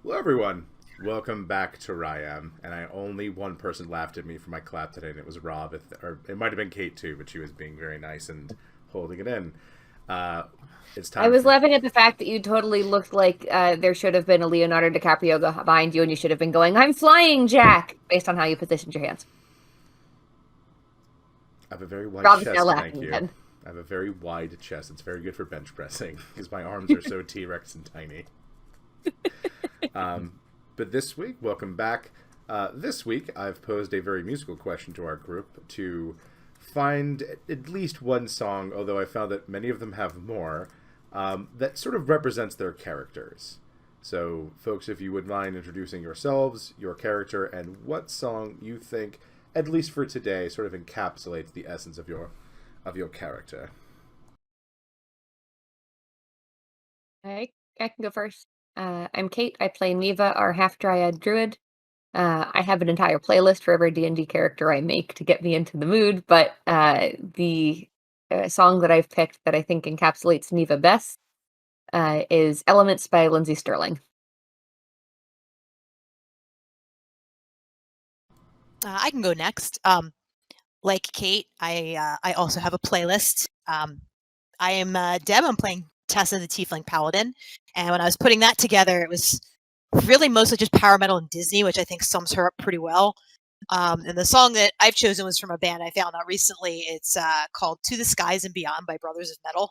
Hello, everyone. Welcome back to Ryam. And only one person laughed at me for my clap today, and it was Rob. Or it might have been Kate too, but she was being very nice and holding it in. Uh, it's I time was for. laughing at the fact that you totally looked like there should have been a Leonardo DiCaprio behind you, and you should have been going, "I'm flying, Jack," based on how you positioned your hands. I have a very wide Rob's now chest, thank laughing you. again. I have a very wide chest. It's very good for bench pressing because my arms are so T Rex and tiny. But this week, welcome back. This week, I've posed a very musical question to our group to find at least one song, although I found that many of them have more, that sort of represents their characters. So, folks, if you would mind introducing yourselves, your character, and what song you think, at least for today, sort of encapsulates the essence of your character. I can go first. I'm Kate. I play Neva, our half-dryad druid. I have an entire playlist for every D&D character I make to get me into the mood, but the song that I've picked that I think encapsulates Neva best is Elements by Lindsey Sterling. I can go next. Like Kate, I also have a playlist. I am Deb. I'm playing Tessa, the Tiefling Paladin, and when I was putting that together, it was really mostly just power metal and Disney, which I think sums her up pretty well. And the song that I've chosen was from a band I found out recently. It's called "To the Skies and Beyond" by Brothers of Metal,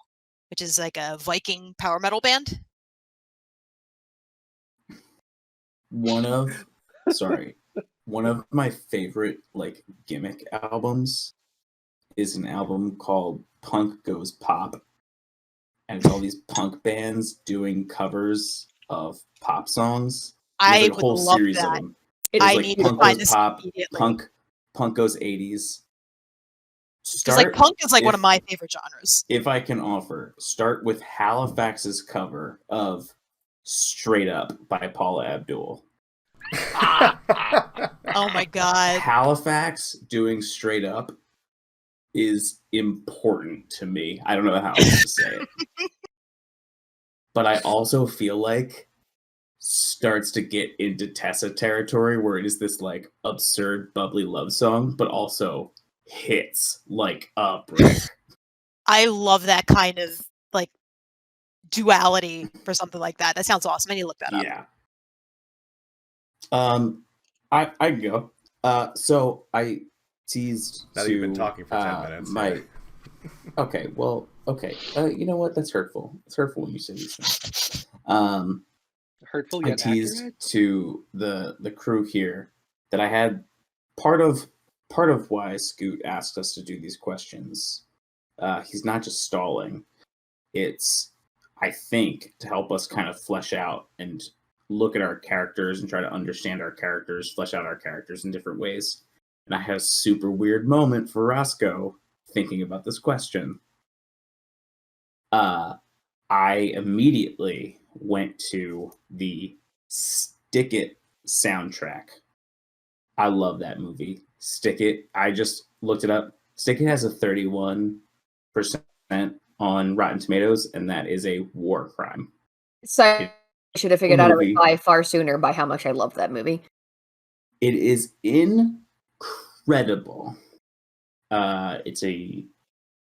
which is like a Viking power metal band. One of sorry, one of my favorite like gimmick albums is an album called Punk Goes Pop, and it's all these punk bands doing covers of pop songs. There's I like a would whole love series of that. them. It There's I like need to Punk find Goes this Pop, immediately. Punk Goes 80s. Because like punk is like one if, of my favorite genres. if I can offer, start with Halifax's cover of Straight Up by Paula Abdul. Oh my god. Halifax doing Straight Up is important to me. I don't know how else to say it. But I also feel like starts to get into Tessa territory where it is this like absurd bubbly love song, but also hits like a brick. I love that kind of like duality for something like that. That sounds awesome. I need to look that up. Yeah. I can go. So I teased Now that to you've been talking for 10 minutes. my okay. Well, okay. You know what? That's hurtful. It's hurtful when you say these things. Hurtful I yet teased accurate. to the crew here that I had part of why Scoot asked us to do these questions. He's not just stalling. It's, I think, to help us kind of flesh out and look at our characters and try to understand our characters, flesh out our characters in different ways. And I had a super weird moment for Roscoe thinking about this question. I immediately went to the Stick It soundtrack. I love that movie. Stick It. I just looked it up. Stick It has a 31% on Rotten Tomatoes, and that is a war crime. So I should have figured out a Movie. reply far sooner by how much I love that movie. It is incredible. It's a,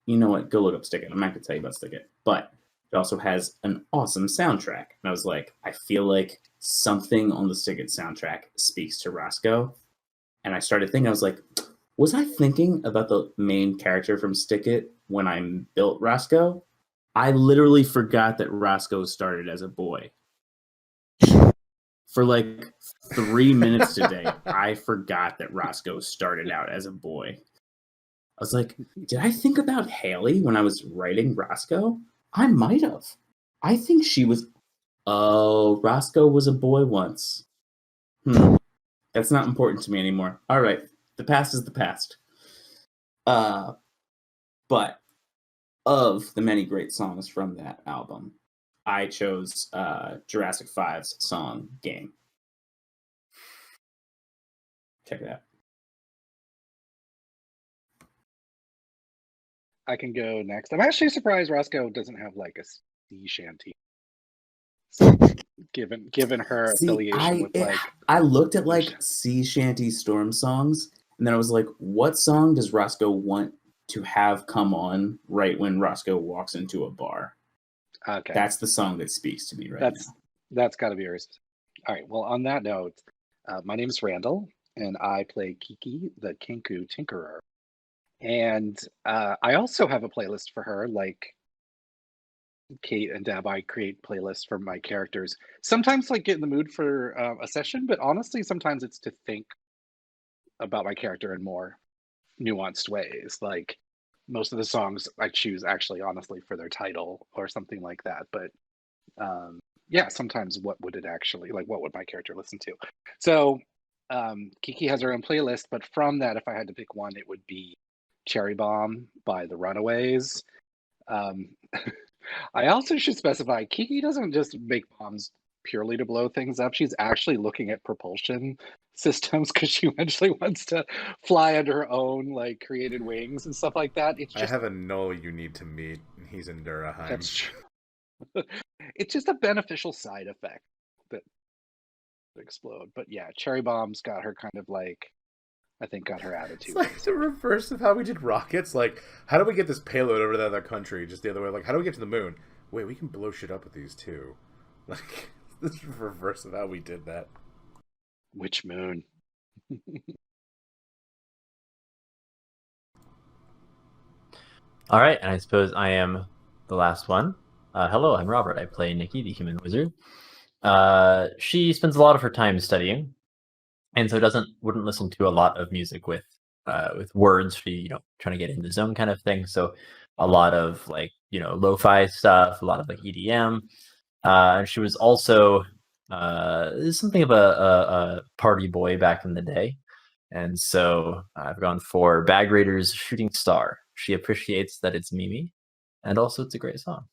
you know what? Go look up Stick It. I'm not gonna tell you about Stick It, but it also has an awesome soundtrack. And I was like, I feel like something on the Stick It soundtrack speaks to Roscoe. And I started thinking, I was like, was I thinking about the main character from Stick It when I built Roscoe? I literally forgot that Roscoe started as a boy. For like 3 minutes today, I forgot that Roscoe started out as a boy. I was like, did I think about Haley when I was writing Roscoe? I might have. I think she was. Oh, Roscoe was a boy once. That's not important to me anymore. All right, the past is the past. But of the many great songs from that album, I chose Jurassic 5's song Game. Check it out. I can go next. I'm actually surprised Roscoe doesn't have like a sea shanty. So given her See, affiliation with like. I looked at like sea shanty storm songs, and then I was like, what song does Roscoe want to have come on right when Roscoe walks into a bar? Okay, That's the song that speaks to me right now. That's got to be very specific. All right. Well, on that note, my name is Randall, and I play Kiki, the Kinku Tinkerer. And I also have a playlist for her, like Kate and Deb. I create playlists for my characters. Sometimes, like, get in the mood for a session, but honestly, sometimes it's to think about my character in more nuanced ways. Like, most of the songs I choose actually, honestly, for their title or something like that. But yeah, sometimes what would my character listen to? So Kiki has her own playlist, but from that, if I had to pick one, it would be Cherry Bomb by the Runaways. I also should specify Kiki doesn't just make bombs purely to blow things up. She's actually looking at propulsion systems because she eventually wants to fly under her own like created wings and stuff like that. It's just I have a null you need to meet. He's in Duraheim. that's true. It's just a beneficial side effect that explode. But yeah, Cherry Bomb's got her kind of like, I think, got her attitude. It's like the reverse of how we did rockets. Like, how do we get this payload over to the other country? Just the other way. Like, how do we get to the moon? Wait, we can blow shit up with these too. Like, this is the reverse of how we did that. Which moon? All right, and I suppose I am the last one. Hello, I'm Robert. I play Nikki, the human wizard. She spends a lot of her time studying, and so wouldn't listen to a lot of music with words. She, trying to get in the zone kind of thing. So a lot of like, lo-fi stuff, a lot of like EDM. And she was also something of a party boy back in the day. And so I've gone for Bag Raiders' Shooting Star. She appreciates that it's Mimi, and also it's a great song.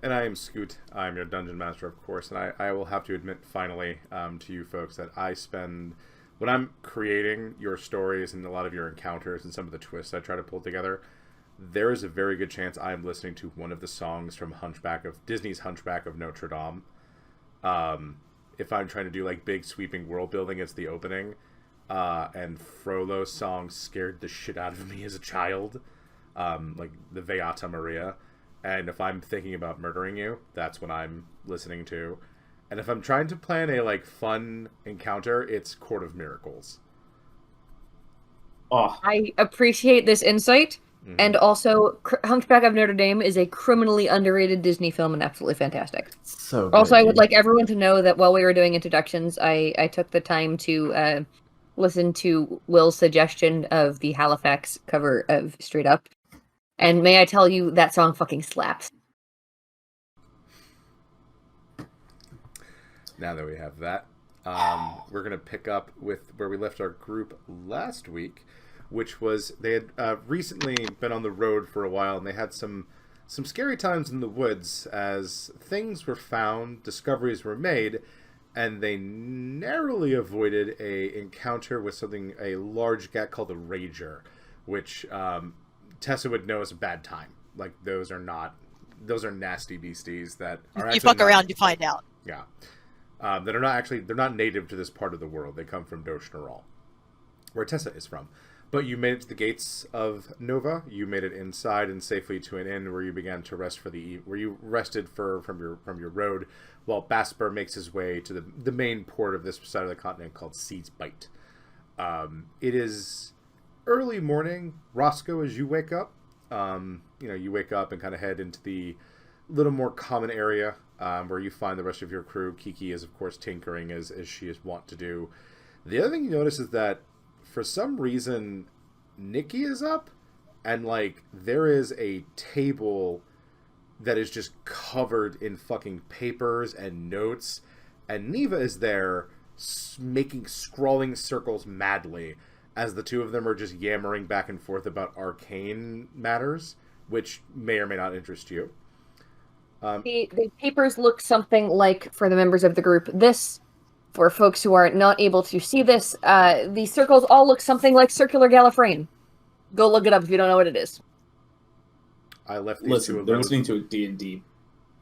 And I am Scoot. I'm your dungeon master, of course, and I will have to admit finally to you folks that when I'm creating your stories and a lot of your encounters and some of the twists I try to pull together, there is a very good chance I'm listening to one of the songs from Disney's Hunchback of Notre Dame. If I'm trying to do like big sweeping world building, it's the opening. And Frollo's song scared the shit out of me as a child, like the Beata Maria. And if I'm thinking about murdering you, that's what I'm listening to. And if I'm trying to plan a like fun encounter, it's Court of Miracles. Oh, I appreciate this insight. Mm-hmm. And also, Hunchback of Notre Dame is a criminally underrated Disney film and absolutely fantastic. So good, also, I would dude. like everyone to know that while we were doing introductions, I took the time to listen to Will's suggestion of the Halifax cover of Straight Up. And may I tell you, that song fucking slaps. Now that we have that, we're going to pick up with where we left our group last week, which was they had recently been on the road for a while, and they had some scary times in the woods as things were found, discoveries were made, and they narrowly avoided a encounter with a large gat called a Rager, which Tessa would know as a bad time. Like, those are nasty beasties that are You fuck around, you find out. Yeah. They're not native to this part of the world. They come from Doshnaral, where Tessa is from. But you made it to the gates of Nova. You made it inside and safely to an inn where you began to rest where you rested from your road, while Basper makes his way to the main port of this side of the continent called Sea's Bite. It is early morning, Roscoe, as you wake up. You wake up and kind of head into the little more common area where you find the rest of your crew. Kiki is, of course, tinkering as she is wont to do. The other thing you notice is that for some reason, Nikki is up, and like there is a table that is just covered in fucking papers and notes, and Neva is there scrawling circles madly as the two of them are just yammering back and forth about arcane matters, which may or may not interest you. The papers look something like, for the members of the group, this. For folks who are not able to see this, the circles all look something like circular Gallifreyan. Go look it up if you don't know what it is. I left these two alone. They're listening to a D&D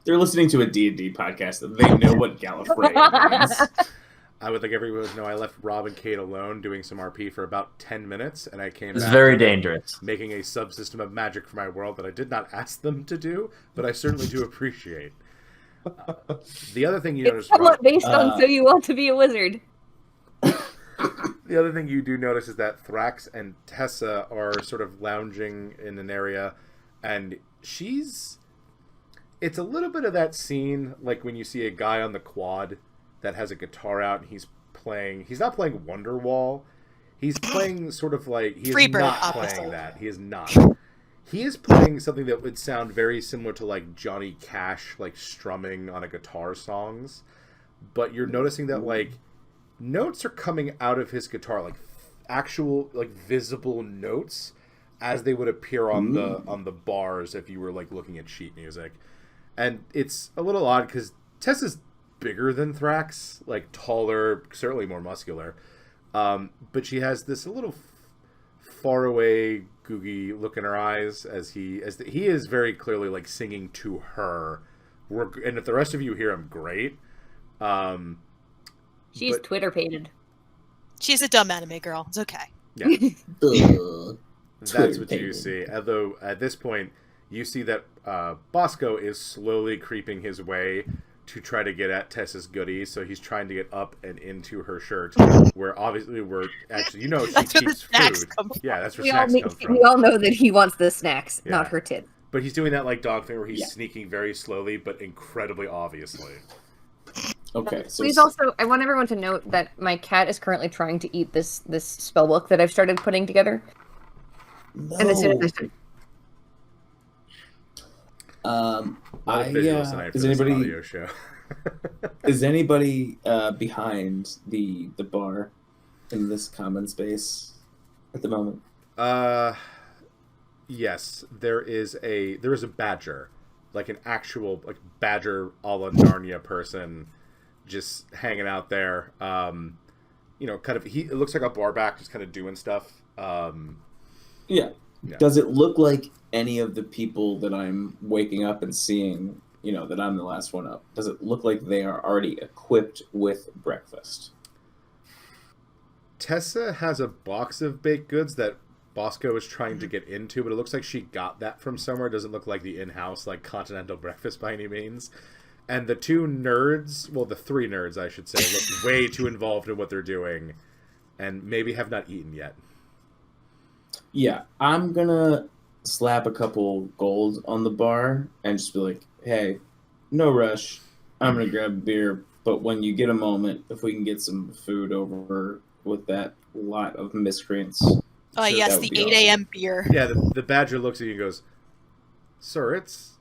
They're listening to a D&D podcast. They know what Gallifrey means. I would like everyone to know I left Rob and Kate alone doing some RP for about 10 minutes, and I came It's back very to them dangerous. making a subsystem of magic for my world that I did not ask them to do, but I certainly do appreciate. The other thing you notice, It's somewhat Rob, based on So You Want to Be a Wizard. the other thing you do notice is that Thrax and Tessa are sort of lounging in an area, and it's a little bit of that scene, like when you see a guy on the quad that has a guitar out and he's not playing Wonderwall. He's playing sort of like, he is Freebird not opposite. playing that. He is not. He is playing something that would sound very similar to like Johnny Cash, like strumming on a guitar songs. But you're noticing that like notes are coming out of his guitar, like actual, like visible notes as they would appear on the bars if you were like looking at sheet music. And it's a little odd because Tessa's bigger than Thrax, like taller, certainly more muscular. But she has this a little far away, googie look in her eyes as he is very clearly like singing to her. And if the rest of you hear him, great. She's Twitter pated. She's a dumb anime girl. It's okay. Yeah, that's what you Twitter-pated. see. Although at this point, you see that Bosco is slowly creeping his way to try to get at Tessa's goodies, so he's trying to get up and into her shirt, where obviously she That's where the keeps snacks food. come from. Yeah, that's where We all, snacks come from. we all know that he wants the snacks, Yeah. not her tits. But he's doing that like dog thing where he's Yeah. sneaking very slowly, but incredibly obviously. Okay, so Please also, I want everyone to note that my cat is currently trying to eat this spell book that I've started putting together. And as soon as I start, A lot of visuals tonight for is this anybody audio show. is anybody behind the bar in this common space at the moment? Yes, there is a badger, like an actual like badger a la Narnia person, just hanging out there. Kind of it looks like a bar back, just kind of doing stuff. Yeah. Does it look like any of the people that I'm waking up and seeing, that I'm the last one up? Does it look like they are already equipped with breakfast? Tessa has a box of baked goods that Bosco is trying to get into, but it looks like she got that from somewhere. It doesn't look like the in-house, like, continental breakfast by any means. And the two nerds, well, the three nerds, I should say, look way too involved in what they're doing and maybe have not eaten yet. Yeah, I'm gonna slap a couple gold on the bar and just be like, hey, no rush. I'm gonna grab a beer, but when you get a moment, if we can get some food over with that lot of miscreants. Oh, Sure, yes, that the would be 8 a.m. beer. Yeah, the badger looks at you and goes, "Sir, it's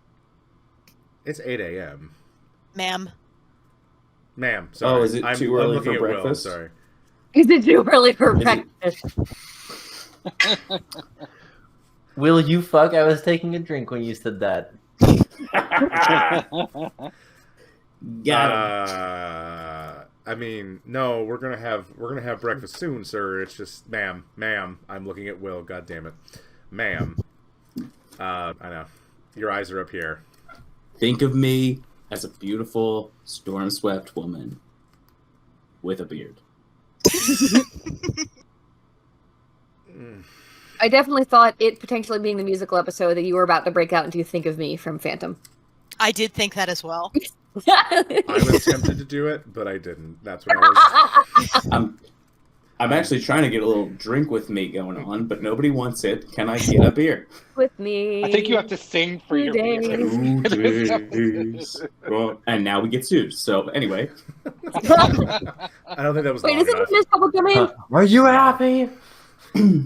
8 a.m. Ma'am. Ma'am, sorry. is it I'm too early looking for at Will, breakfast? sorry. is it too early for Is it- breakfast? Will you fuck? I was taking a drink when you said that. Got I mean, no, we're gonna have breakfast soon, sir. It's just, ma'am. I'm looking at Will. God damn it, ma'am. I know your eyes are up here. Think of me as a beautiful, storm-swept woman with a beard. I definitely thought it potentially being the musical episode that you were about to break out into Think of Me from Phantom. I did think that as well. I was tempted to do it, but I didn't. That's what I was. I'm actually trying to get a little drink with me going on, but nobody wants it. Can I get a beer? With me. I think you have to sing for your beer. Well, and now we get sued. So anyway, I don't think that was Wait, long isn't enough. it Miss Public Domain? Are you happy?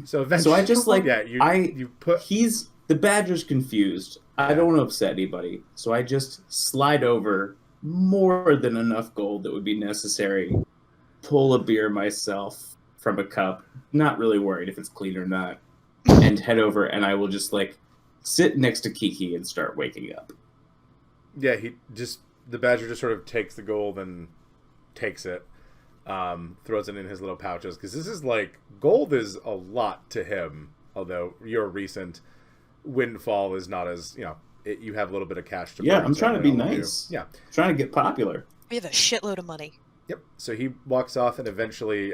So eventually, so I just like you put the badger's confused. I don't want to upset anybody, so I just slide over more than enough gold that would be necessary, pull a beer myself from a cup, not really worried if it's clean or not, and head over, and I will just like sit next to Kiki and start waking up. Yeah, the badger just sort of takes the gold and takes it, throws it in his little pouches, because this is like, gold is a lot to him, although your recent windfall is not as, you have a little bit of cash to Yeah, burn, I'm so trying to I be don't know what to do. nice. Yeah. Trying to get popular. We have a shitload of money. Yep. So he walks off, and eventually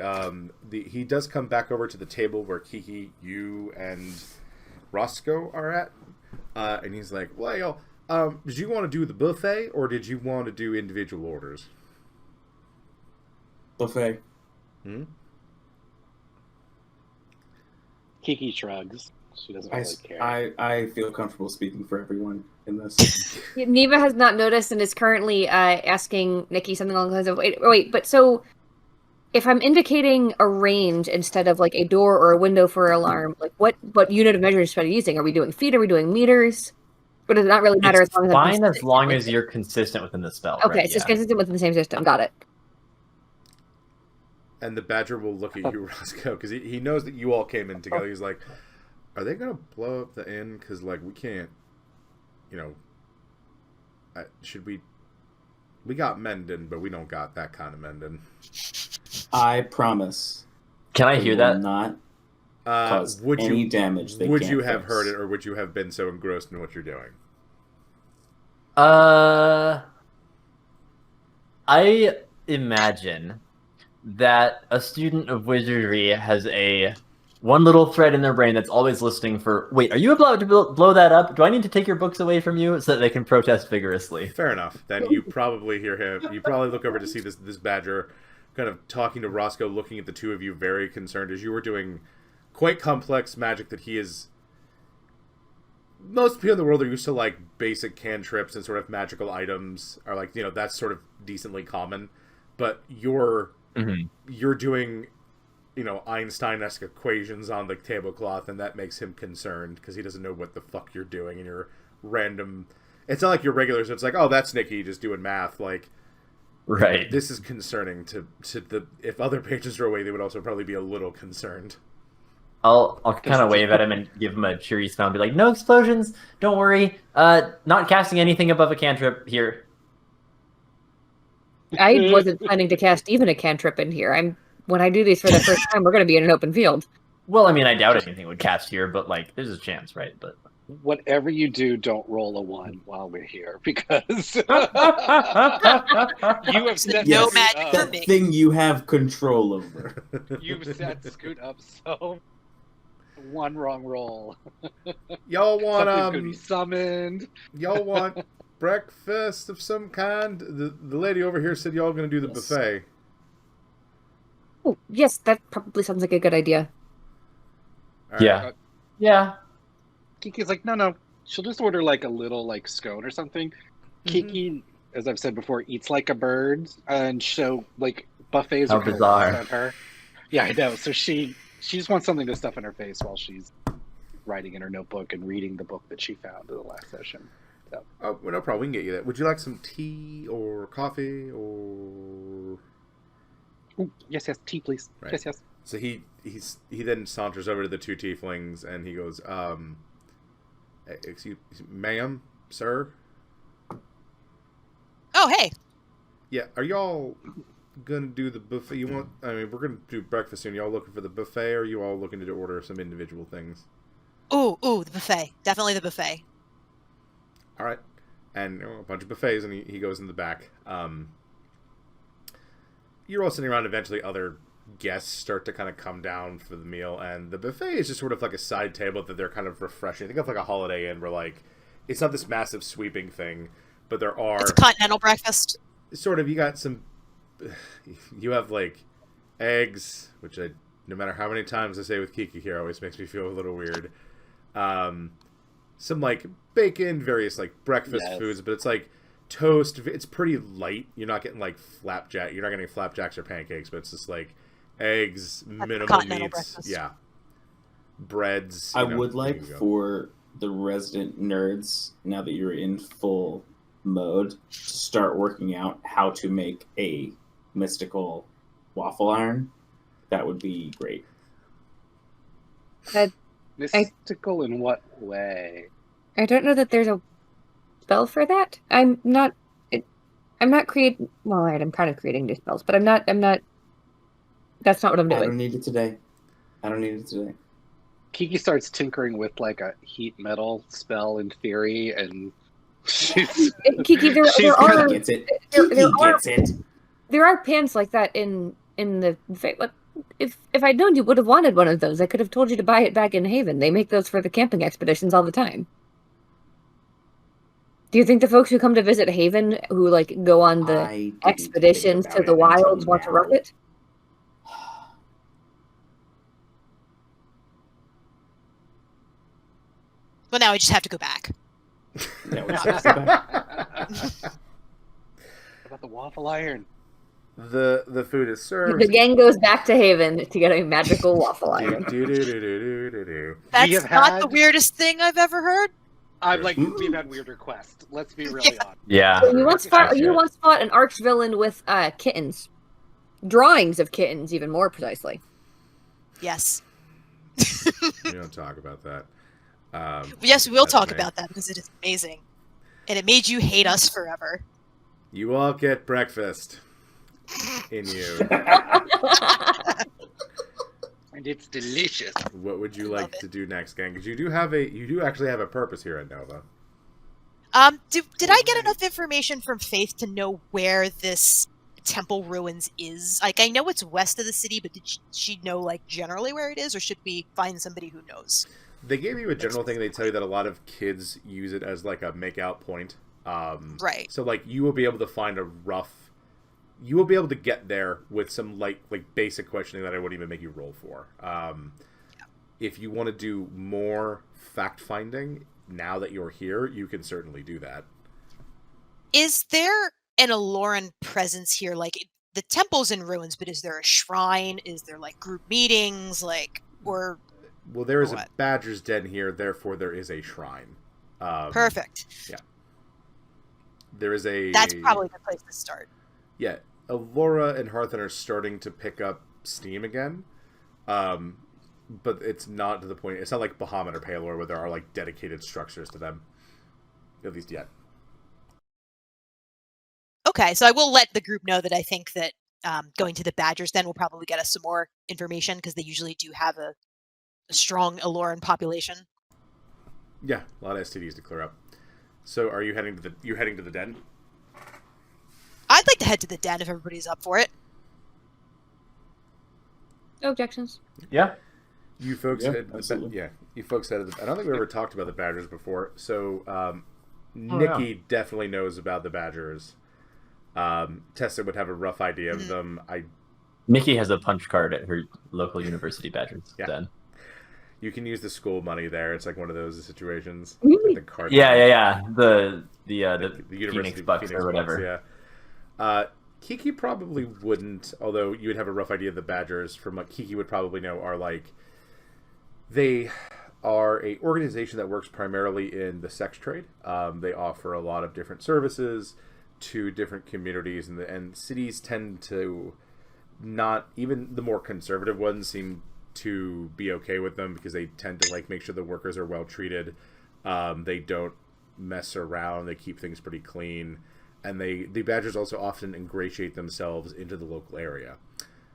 he does come back over to the table where Kiki, you, and Roscoe are at. And he's like, well, did you want to do the buffet, or did you want to do individual orders? Buffet. Hmm? Kiki shrugs. She doesn't really care. I feel comfortable speaking for everyone in this. Neva has not noticed and is currently asking Nikki something along the lines of, wait, but so if I'm indicating a range instead of like a door or a window for alarm, like what unit of measures should I be using? Are we doing feet? Are we doing meters? Or does it not really matter It's as long as fine I'm as long with as it? you're consistent within the spell. Okay, right? it's just consistent within the same system. Got it. And the Badger will look at you, Roscoe, because he knows that you all came in together. He's like, are they going to blow up the inn? Because, like, we can't, should we... We got mending, but we don't got that kind of mending. I promise. Can I we hear will that? Not cause any damage. Would you have heard it, or would you have been so engrossed in what you're doing? I imagine that a student of wizardry has one little thread in their brain that's always listening for, wait, are you about to blow that up? Do I need to take your books away from you so that they can protest vigorously? Fair enough. Then you probably hear him. You probably look over to see this Badger kind of talking to Roscoe, looking at the two of you very concerned as you were doing quite complex magic that he is... Most people in the world are used to, like, basic cantrips and sort of magical items are like, that's sort of decently common. But you're doing, Einstein-esque equations on the tablecloth, and that makes him concerned because he doesn't know what the fuck you're doing, and you're random... It's not like you're regular, so it's like, oh, that's Nikki just doing math. Like, right. This is concerning to the... If other patrons are away, they would also probably be a little concerned. I'll kind of wave at him and give him a cheery smile and be like, no explosions, don't worry. Not casting anything above a cantrip here. I wasn't planning to cast even a cantrip in here. When I do these for the first time, we're going to be in an open field. Well, I mean, I doubt anything would cast here, but, like, there's a chance, right? But whatever you do, don't roll a 1 while we're here, because you have set no Scoot magic up. for The me. thing you have control over. You've set Scoot up so one wrong roll. Y'all want Something's gonna be summoned. y'all want breakfast of some kind? The lady over here said y'all gonna do the Yes. buffet. Oh, yes, that probably sounds like a good idea. All right. yeah. Yeah. Kiki's like, no. She'll just order like a little like scone or something. Kiki, as I've said before, eats like a bird, and so like buffets How are kind of bizarre. lost on her. Yeah, I know. So she just wants something to stuff in her face while she's writing in her notebook and reading the book that she found in the last session. So. Oh, well, no problem. We can get you that. Would you like some tea or coffee or? Ooh, yes, tea, please. Right. Yes. So he then saunters over to the two tieflings and he goes, excuse, ma'am, sir. Oh, hey. Yeah, are y'all gonna do the buffet? We're gonna do breakfast soon. Y'all looking for the buffet, or are you all looking to order some individual things? Ooh, the buffet. Definitely the buffet. All right, and a bunch of buffets, and he goes in the back. You're all sitting around. Eventually, other guests start to kind of come down for the meal, and the buffet is just sort of like a side table that they're kind of refreshing. Think of like a Holiday Inn, where like it's not this massive sweeping thing, but there are It's a continental breakfast. sort of. You got some. You have like eggs, which no matter how many times I say with Kiki here, always makes me feel a little weird. Some like bacon, various like breakfast foods, but it's like toast. It's pretty light. You're not getting like flapjack. You're not getting flapjacks or pancakes, but it's just like eggs, minimal continental meats. breakfast. Yeah, breads. I you know, would there like you go. for the resident nerds, now that you're in full mode, to start working out how to make a mystical waffle iron. That would be great. Mystical in what way? I don't know that there's a spell for that. I'm not creating. Well, alright, I'm kind of creating new spells, but I'm not. That's not what I'm I doing. don't need it today. Kiki starts tinkering with like a heat metal spell in theory, and she's Kiki, there she's are gonna- Gets it. there Kiki are- gets it. there are pants like that in the. If I'd known you would have wanted one of those, I could have told you to buy it back in Haven. They make those for the camping expeditions all the time. Do you think the folks who come to visit Haven, who like go on the I didn't expeditions think to about the it wilds, until want to rough now. it? Well, now we just have to go back. Yeah, we just have to go back. What about the waffle iron? The food is served. The gang goes back to Haven to get a magical waffle iron. Do-do-do-do-do-do-do. That's have not the had- weirdest thing I've ever heard. I'm like, we've had weird requests. Let's be really honest. Yeah. So you once fought Accurate. an arch villain with kittens, drawings of kittens, even more precisely. Yes. We don't talk about that. Yes, we will That's talk me. about that because it is amazing. And it made you hate us forever. You all get breakfast in you. And it's delicious. What would you Love like it. to do next, gang? Because you do actually have a purpose here at Nova. Did I get enough information from Faith to know where this temple ruins is? Like, I know it's west of the city, but did she know, like, generally where it is, or should we find somebody who knows? They gave you a general thing. They tell you that a lot of kids use it as like a make-out point. Right. So like you will be able to find a rough. You will be able to get there with some like basic questioning that I wouldn't even make you roll for. If you want to do more fact finding now that you're here, you can certainly do that. Is there an Aloran presence here? Like, the temple's in ruins, but is there a shrine? Is there, like, group meetings? Like, or... Well, there is a What? badger's den here, therefore there is a shrine. Perfect. There is a... That's probably the place to start. Yeah, Alora and Hearthen are starting to pick up steam again. But it's not to the point... It's not like Bahamut or Palor where there are, like, dedicated structures to them. At least yet. Okay, so I will let the group know that I think that going to the Badgers then will probably get us some more information, because they usually do have a strong Aloran population. Yeah, a lot of STDs to clear up. So are you heading to the... You're heading to the den? I'd like to head to the den if everybody's up for it. No objections. Yeah. You folks Yeah, had... absolutely. Yeah, you folks had... I don't think we ever talked about the Badgers before. So, Nikki definitely knows about the Badgers. Tessa would have a rough idea of them. Nikki has a punch card at her local university Badgers Yeah. den. You can use the school money there. It's like one of those situations. Really? The card. Yeah. The University Phoenix Bucks or whatever. yeah. Kiki probably wouldn't, although you would have a rough idea of the Badgers. From what Kiki would probably know, are like they are a organization that works primarily in the sex trade. They offer a lot of different services to different communities, and cities tend to not, even the more conservative ones seem to be okay with them because they tend to like make sure the workers are well treated. They don't mess around. They keep things pretty clean, and the Badgers also often ingratiate themselves into the local area.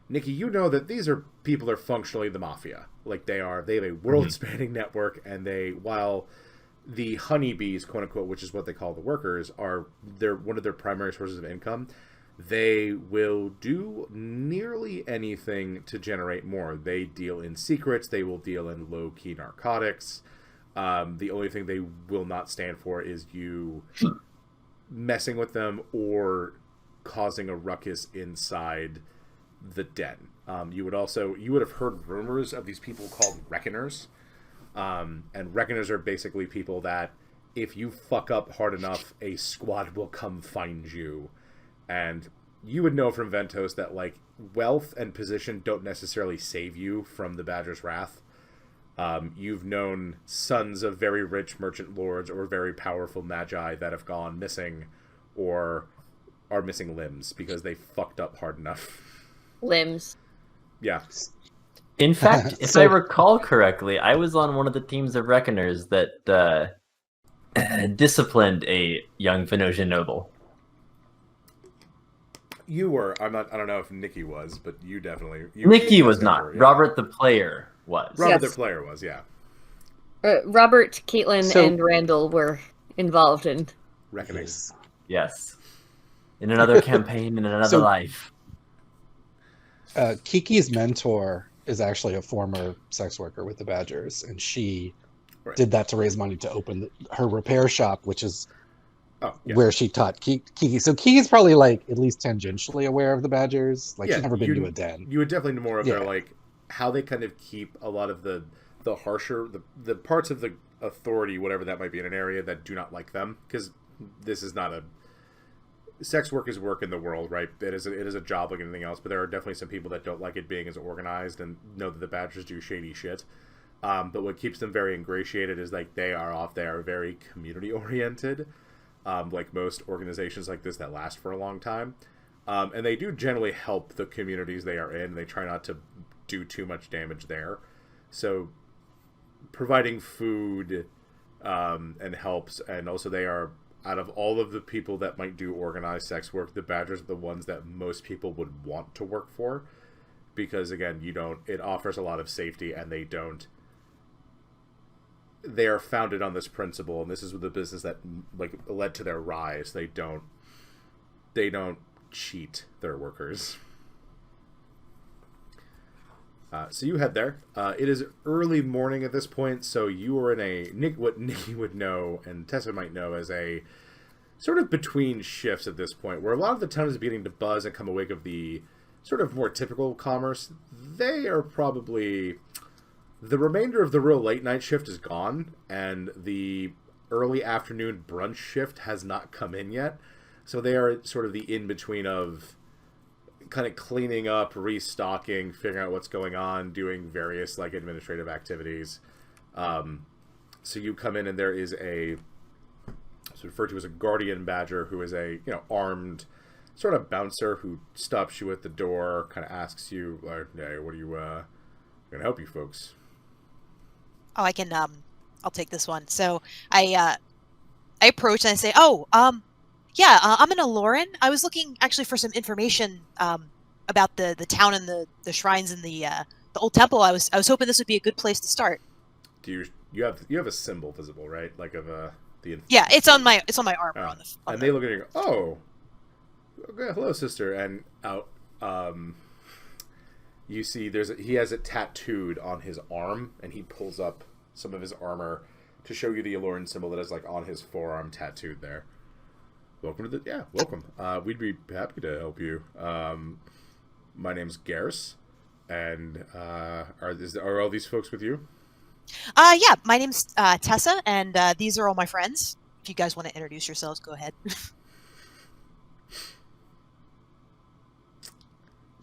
Nikki, you know that these are people that are functionally the mafia. Like they have a world-spanning network, and while the honeybees, quote unquote, which is what they call the workers, are one of their primary sources of income, they will do nearly anything to generate more. They deal in secrets. They will deal in low-key narcotics. The only thing they will not stand for is you messing with them or causing a ruckus inside the den. You would have heard rumors of these people called Reckoners. And Reckoners are basically people that if you fuck up hard enough, a squad will come find you. And you would know from Ventos that like wealth and position don't necessarily save you from the Badger's wrath. You've known sons of very rich merchant lords or very powerful magi that have gone missing or are missing limbs because they fucked up hard enough. Limbs. Yeah. In fact, if I recall correctly, I was on one of the teams of Reckoners that disciplined a young Venosian noble. You were. I don't know if Nikki was, but you definitely. Nikki was not. Yeah. Robert the player was. Robert Yes. the player was, yeah. Robert, Caitlin, So- and Randall were involved in. Reckoning. Yes. Yes. In another campaign, in another So- life. Kiki's mentor is actually a former sex worker with the Badgers, and she Right. did that to raise money to open her repair shop, which is Oh, yeah. where she taught Kiki. So Kiki's probably like at least tangentially aware of the Badgers. Like Yeah, she's never been you- to a den. You would definitely know more of their, Yeah. like, how they kind of keep a lot of the harsher, the parts of the authority, whatever that might be, in an area that do not like them. Because this is not a... Sex work is work in the world, right? It is a job like anything else, but there are definitely some people that don't like it being as organized and know that the Badgers do shady shit. But what keeps them very ingratiated is, like, they are very community-oriented, like most organizations like this that last for a long time. And they do generally help the communities they are in. They try not to do too much damage there. So providing food and helps, and also they are, out of all of the people that might do organized sex work, the Badgers are the ones that most people would want to work for. Because, again, it offers a lot of safety, and they are founded on this principle, and this is the business that, like, led to their rise. They don't cheat their workers. So you head there. It is early morning at this point, so you are in what Nikki would know and Tessa might know as a sort of between shifts at this point, where a lot of the town is beginning to buzz and come awake of the sort of more typical commerce. They are probably... The remainder of the real late night shift is gone, and the early afternoon brunch shift has not come in yet. So they are sort of the in-between of kind of cleaning up, restocking, figuring out what's going on, doing various, like, administrative activities. So you come in, and there is it's referred to as a guardian badger, who is a, armed sort of bouncer who stops you at the door, kind of asks you, hey, what are you, gonna help you folks? Oh, I can. I'll take this one. So I approach and I say, yeah, I'm an Aloran. I was looking actually for some information about the town and the shrines and the old temple. I was hoping this would be a good place to start. Do you have a symbol visible, right? Like of the... Yeah, it's on my armor. And they look at you and go, oh, okay, hello, sister. And out, you see he has it tattooed on his arm, and he pulls up some of his armor to show you the Aloran symbol that is, like, on his forearm tattooed there. Welcome to welcome. We'd be happy to help you. My name's Gaffers, and are all these folks with you? Yeah, my name's Tessa, and these are all my friends. If you guys want to introduce yourselves, go ahead.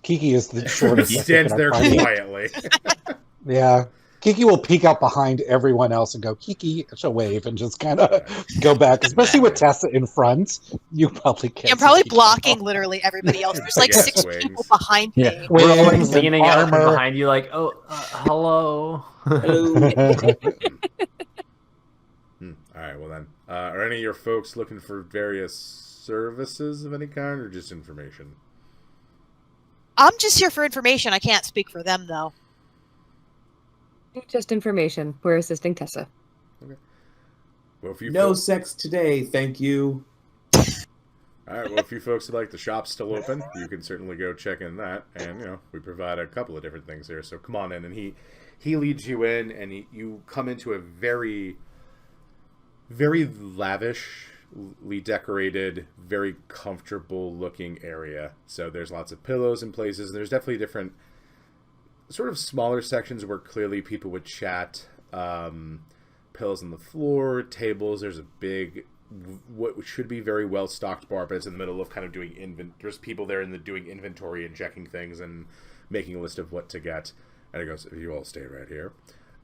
Kiki is the shortest. He stands there party. quietly. Yeah. Kiki will peek out behind everyone else and go, Kiki, she'll wave and just kind of go back. Especially with Tessa in front, you probably can't. I'm probably see Kiki. blocking literally everybody else. There's like Yes, 6 wings. people behind Yeah. me. We're all, like, Wings and leaning out from armor. behind you, like, oh, hello. All right, well then, are any of your folks looking for various services of any kind, or just information? I'm just here for information. I can't speak for them though. Just information. We're assisting Tessa. Well, if you No folks, sex today, thank you. all right. Well, if you folks would like the shop still open, you can certainly go check in that, and we provide a couple of different things here. So come on in, and he leads you in, and you come into a very, very lavishly decorated, very comfortable looking area. So there's lots of pillows in places, and there's definitely different sort of smaller sections where clearly people would chat. Pillows on the floor, tables. There's a big, what should be very well stocked bar, but it's in the middle of kind of doing there's people there doing inventory and checking things and making a list of what to get. And it goes, you all stay right here.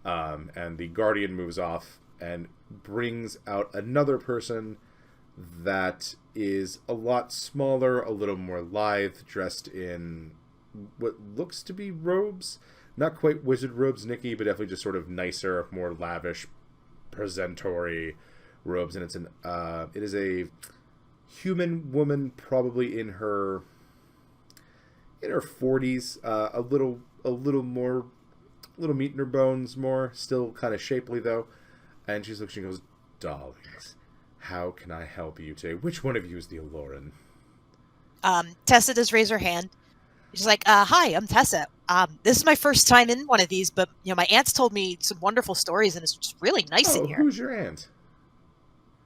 And the guardian moves off and brings out another person that is a lot smaller, a little more lithe, dressed in what looks to be robes. Not quite wizard robes, Nikki, but definitely just sort of nicer, more lavish, presentory robes. And it is a human woman, probably in her 40s, a little meat in her bones, more still kind of shapely though. And she's looking, she goes, darlings, how can I help you today? Which one of you is the Aloran? Tessa does raise her hand. She's like, hi, I'm Tessa. This is my first time in one of these, but my aunt's told me some wonderful stories, and it's just really nice in here. Who's your aunt?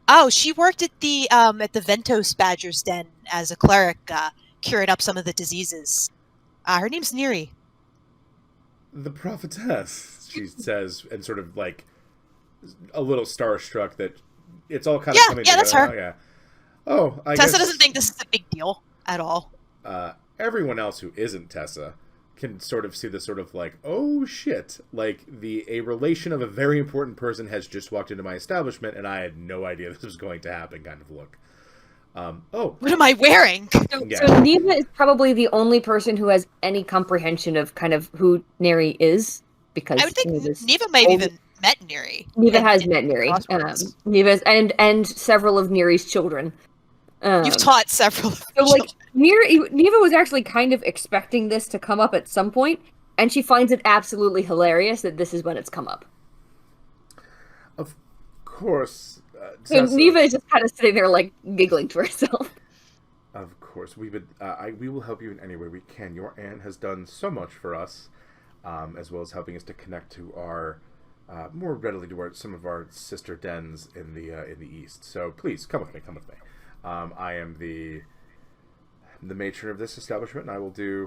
Oh, she worked at the Ventos Badger's Den as a cleric, curing up some of the diseases. Her name's Neri. The prophetess, she says, and sort of like a little starstruck that it's all kind of coming together. That's her. Oh, yeah. Oh, I Tessa guess doesn't think this is a big deal at all. everyone else who isn't Tessa can sort of see the sort of like, oh shit, like a relation of a very important person has just walked into my establishment and I had no idea this was going to happen kind of look. What am I wearing? So Neva is probably the only person who has any comprehension of kind of who Neri is, because I would think Neva may have even met Neri. Neva has met Neri. Neva's and several of Neri's children. You've taught several. So like Neva was actually kind of expecting this to come up at some point, and she finds it absolutely hilarious that this is when it's come up. Of course. So Neva is just kind of sitting there, like, giggling to herself. Of course, we will help you in any way we can. Your aunt has done so much for us, as well as helping us to connect to our more readily to some of our sister dens in the east. So please come with me. Come with me. I am the matron of this establishment, and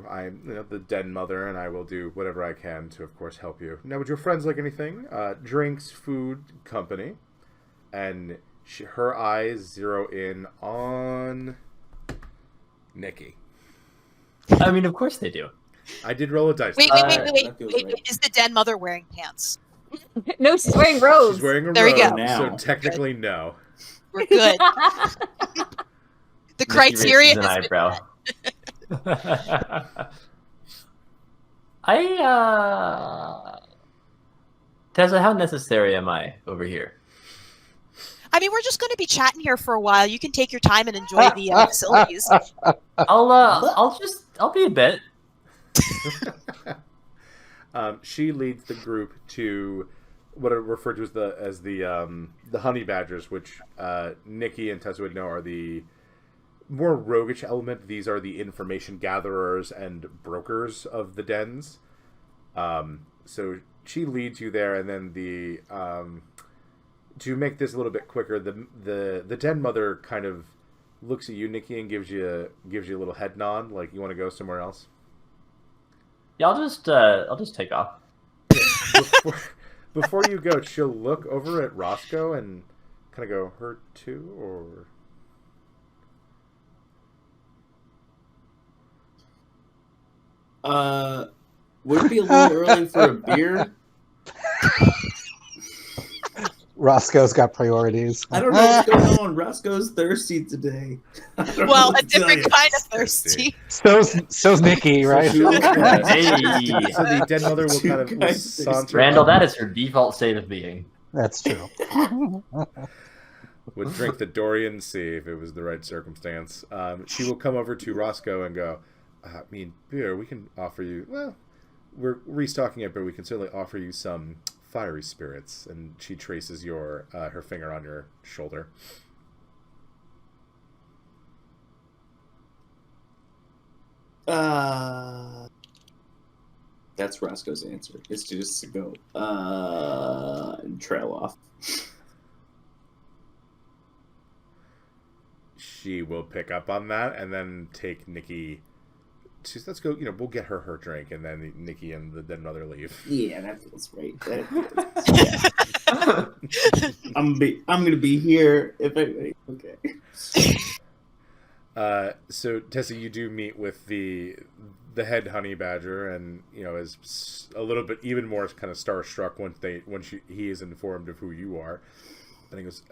I'm the den mother, and I will do whatever I can to, of course, help you. Now, would your friends like anything? Drinks, food, company. And her eyes zero in on Nikki. I mean, of course they do. I did roll a dice. Wait. Right. Is the den mother wearing pants? No, she's wearing robes. She's wearing a There robe, we go. Now. so technically no. We're good. The criteria Nikki is raises an eyebrow. Tessa, how necessary am I over here? I mean, we're just going to be chatting here for a while. You can take your time and enjoy the facilities. I'll be a bit. She leads the group to what are referred to as the honey badgers, which Nikki and Tessa would know are the more roguish element. These are the information gatherers and brokers of the dens. So she leads you there, and then to make this a little bit quicker, the den mother kind of looks at you, Nikki, and gives you a little head nod, like you want to go somewhere else. Yeah, I'll just take off. Before you go, she'll look over at Roscoe and kind of go, her too, or... Would it be a little early for a beer? Roscoe's got priorities. I don't know what's going on. Roscoe's thirsty today. Well, a different kind of thirsty. So's Nikki, right? So the den mother will kind of saunter Randall, up, that is her default state of being. That's true. would drink the Dorian Sea if it was the right circumstance. She will come over to Roscoe and go, I mean, beer, we can offer you, well, we're restocking it, but we can certainly offer you some fiery spirits. And she traces her finger on your shoulder. That's Roscoe's answer. It's just to go and trail off. She will pick up on that and then take Nikki. Let's go. We'll get her drink, and then Nikki and the den mother leave. Yeah, that feels right. I'm gonna be here if anybody. Okay. So Tessa, you do meet with the head honey badger, and is a little bit even more kind of starstruck when he is informed of who you are, and he goes,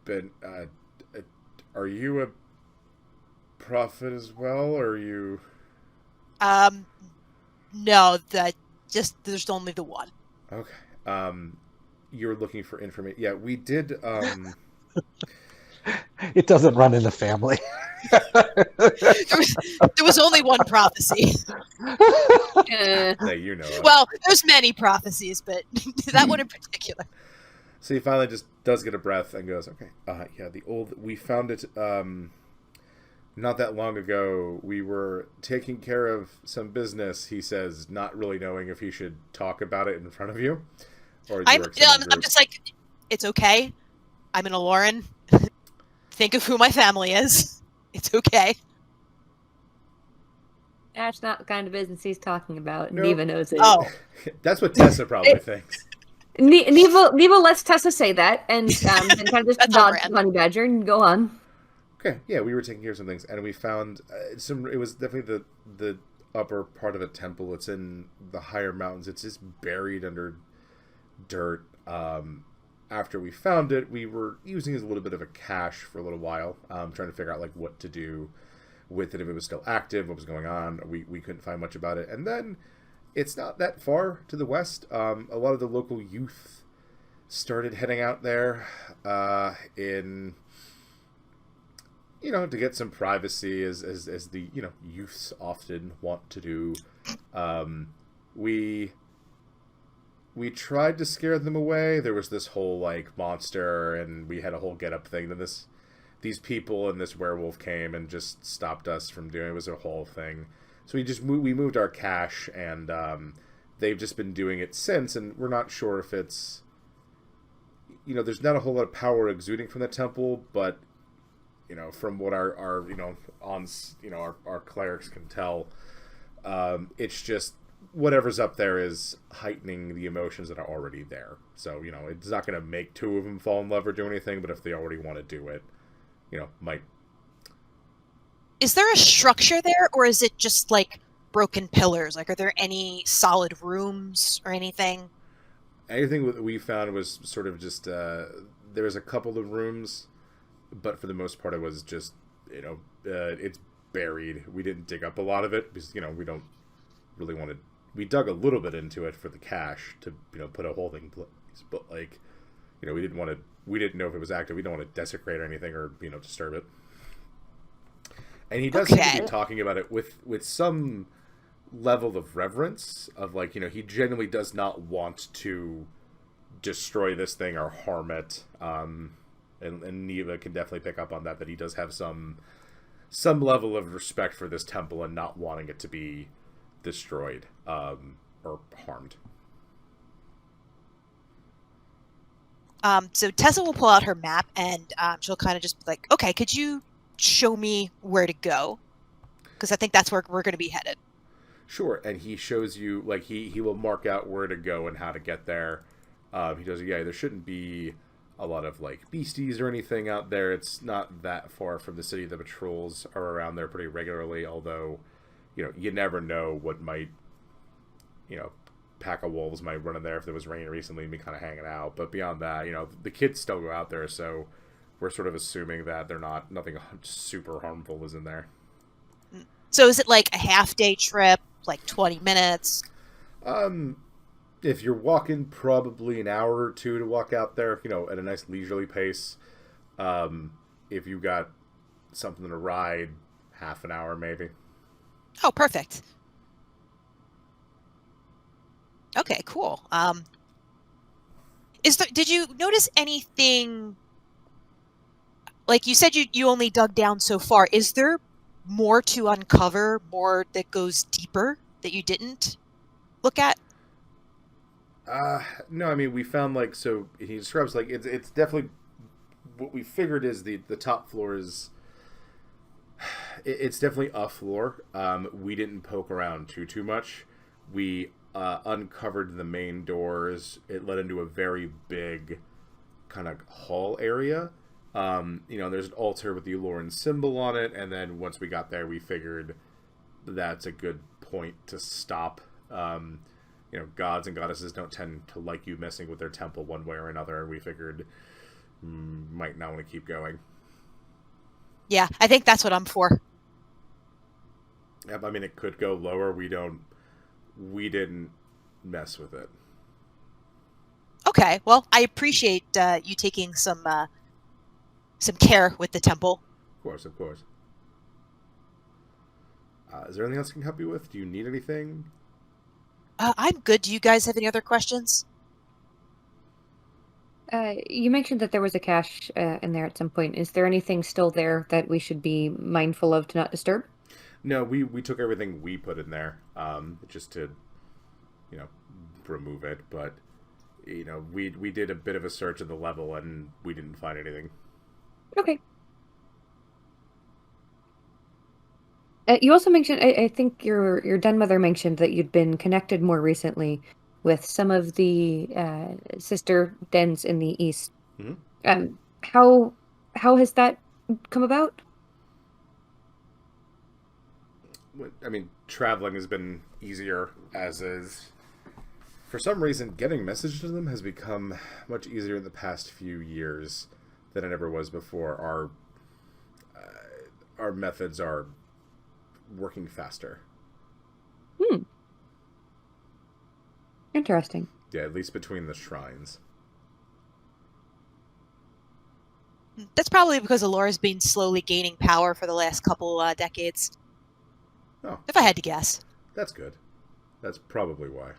"Ben, are you a prophet as well, or are you?" No, there's only the one. Okay. You're looking for information. Yeah, we did. It doesn't run in the family. There was only one prophecy. That you know of. Well, there's many prophecies, but that one in particular. So he finally just does get a breath and goes, okay, yeah, we found it not that long ago. We were taking care of some business, he says, not really knowing if he should talk about it in front of you. Or I'm just like, it's okay. I'm in a Lauren. Think of who my family is. It's okay. That's not the kind of business he's talking about. Nope. Neva knows it. Oh. That's what Tessa probably thinks. Neva lets Tessa say that, and then kind of just That's nods on to Honey Badger and go on. Okay, yeah, we were taking care of some things, and we found it was definitely the upper part of the temple. It's in the higher mountains. It's just buried under dirt. After we found it, we were using it as a little bit of a cache for a little while, trying to figure out like what to do with it, if it was still active, what was going on. We couldn't find much about it, and then it's not that far to the west. A lot of the local youth started heading out there in, to get some privacy, as the youths often want to do. We tried to scare them away. There was this whole like monster, and we had a whole get up thing. Then these people and this werewolf came and just stopped us from doing it. It was a whole thing. So we moved our cache, and they've just been doing it since, and we're not sure if it's, there's not a whole lot of power exuding from the temple, but from what our clerics can tell, it's just whatever's up there is heightening the emotions that are already there. So it's not going to make two of them fall in love or do anything, but if they already want to do it, might. Is there a structure there, or is it just like broken pillars? Like, are there any solid rooms or anything? Anything that we found was sort of just there was a couple of rooms, but for the most part it was just it's buried. We didn't dig up a lot of it because we don't really want to. We dug a little bit into it for the cache to put a whole thing in place, but like we didn't want to. We didn't know if it was active. We don't want to desecrate or anything or disturb it. And he does seem to be talking about it with some level of reverence of like, he genuinely does not want to destroy this thing or harm it. And Neva can definitely pick up on that he does have some level of respect for this temple and not wanting it to be destroyed or harmed. So Tessa will pull out her map, and she'll kind of just be like, okay, could you show me where to go? Because I think that's where we're going to be headed. Sure, and he shows you, like, he will mark out where to go and how to get there. He does, yeah, there shouldn't be a lot of, like, beasties or anything out there. It's not that far from the city. The patrols are around there pretty regularly, although, you never know what might, pack of wolves might run in there if there was rain recently and be kind of hanging out. But beyond that, the kids still go out there, so we're sort of assuming that nothing super harmful is in there. So is it like a half-day trip, like 20 minutes? If you're walking, probably an hour or two to walk out there, at a nice leisurely pace. If you got something to ride, half an hour maybe. Oh, perfect. Okay, cool. Did you notice anything? Like you said, you only dug down so far. Is there more to uncover, more that goes deeper that you didn't look at? No, I mean, we found so he describes it's definitely what we figured is the top floor is it's definitely a floor. We didn't poke around too much. We uncovered the main doors. It led into a very big kind of hall area. There's an altar with the Lauren symbol on it, and then once we got there, we figured that's a good point to stop. Gods and goddesses don't tend to like you messing with their temple one way or another, and we figured might not want to keep going. Yeah, I think that's what I'm for. Yep, I mean, it could go lower. We didn't mess with it. Okay, well, I appreciate you taking some care with the temple. Of course. Is there anything else I can help you with? Do you need anything? I'm good. Do you guys have any other questions? You mentioned that there was a cache in there at some point. Is there anything still there that we should be mindful of to not disturb? No, we took everything we put in there, just to, remove it. But, we did a bit of a search of the level and we didn't find anything. Okay. You also mentioned, I think your den mother mentioned that you'd been connected more recently with some of the sister dens in the east. Mm-hmm. How has that come about? I mean, traveling has been easier, as is. For some reason, getting messages to them has become much easier in the past few years than it ever was before. Our methods are working faster. Interesting. Yeah, at least between the shrines. That's probably because Alora's been slowly gaining power for the last couple decades. Oh, If I had to guess. that's good. That's probably why.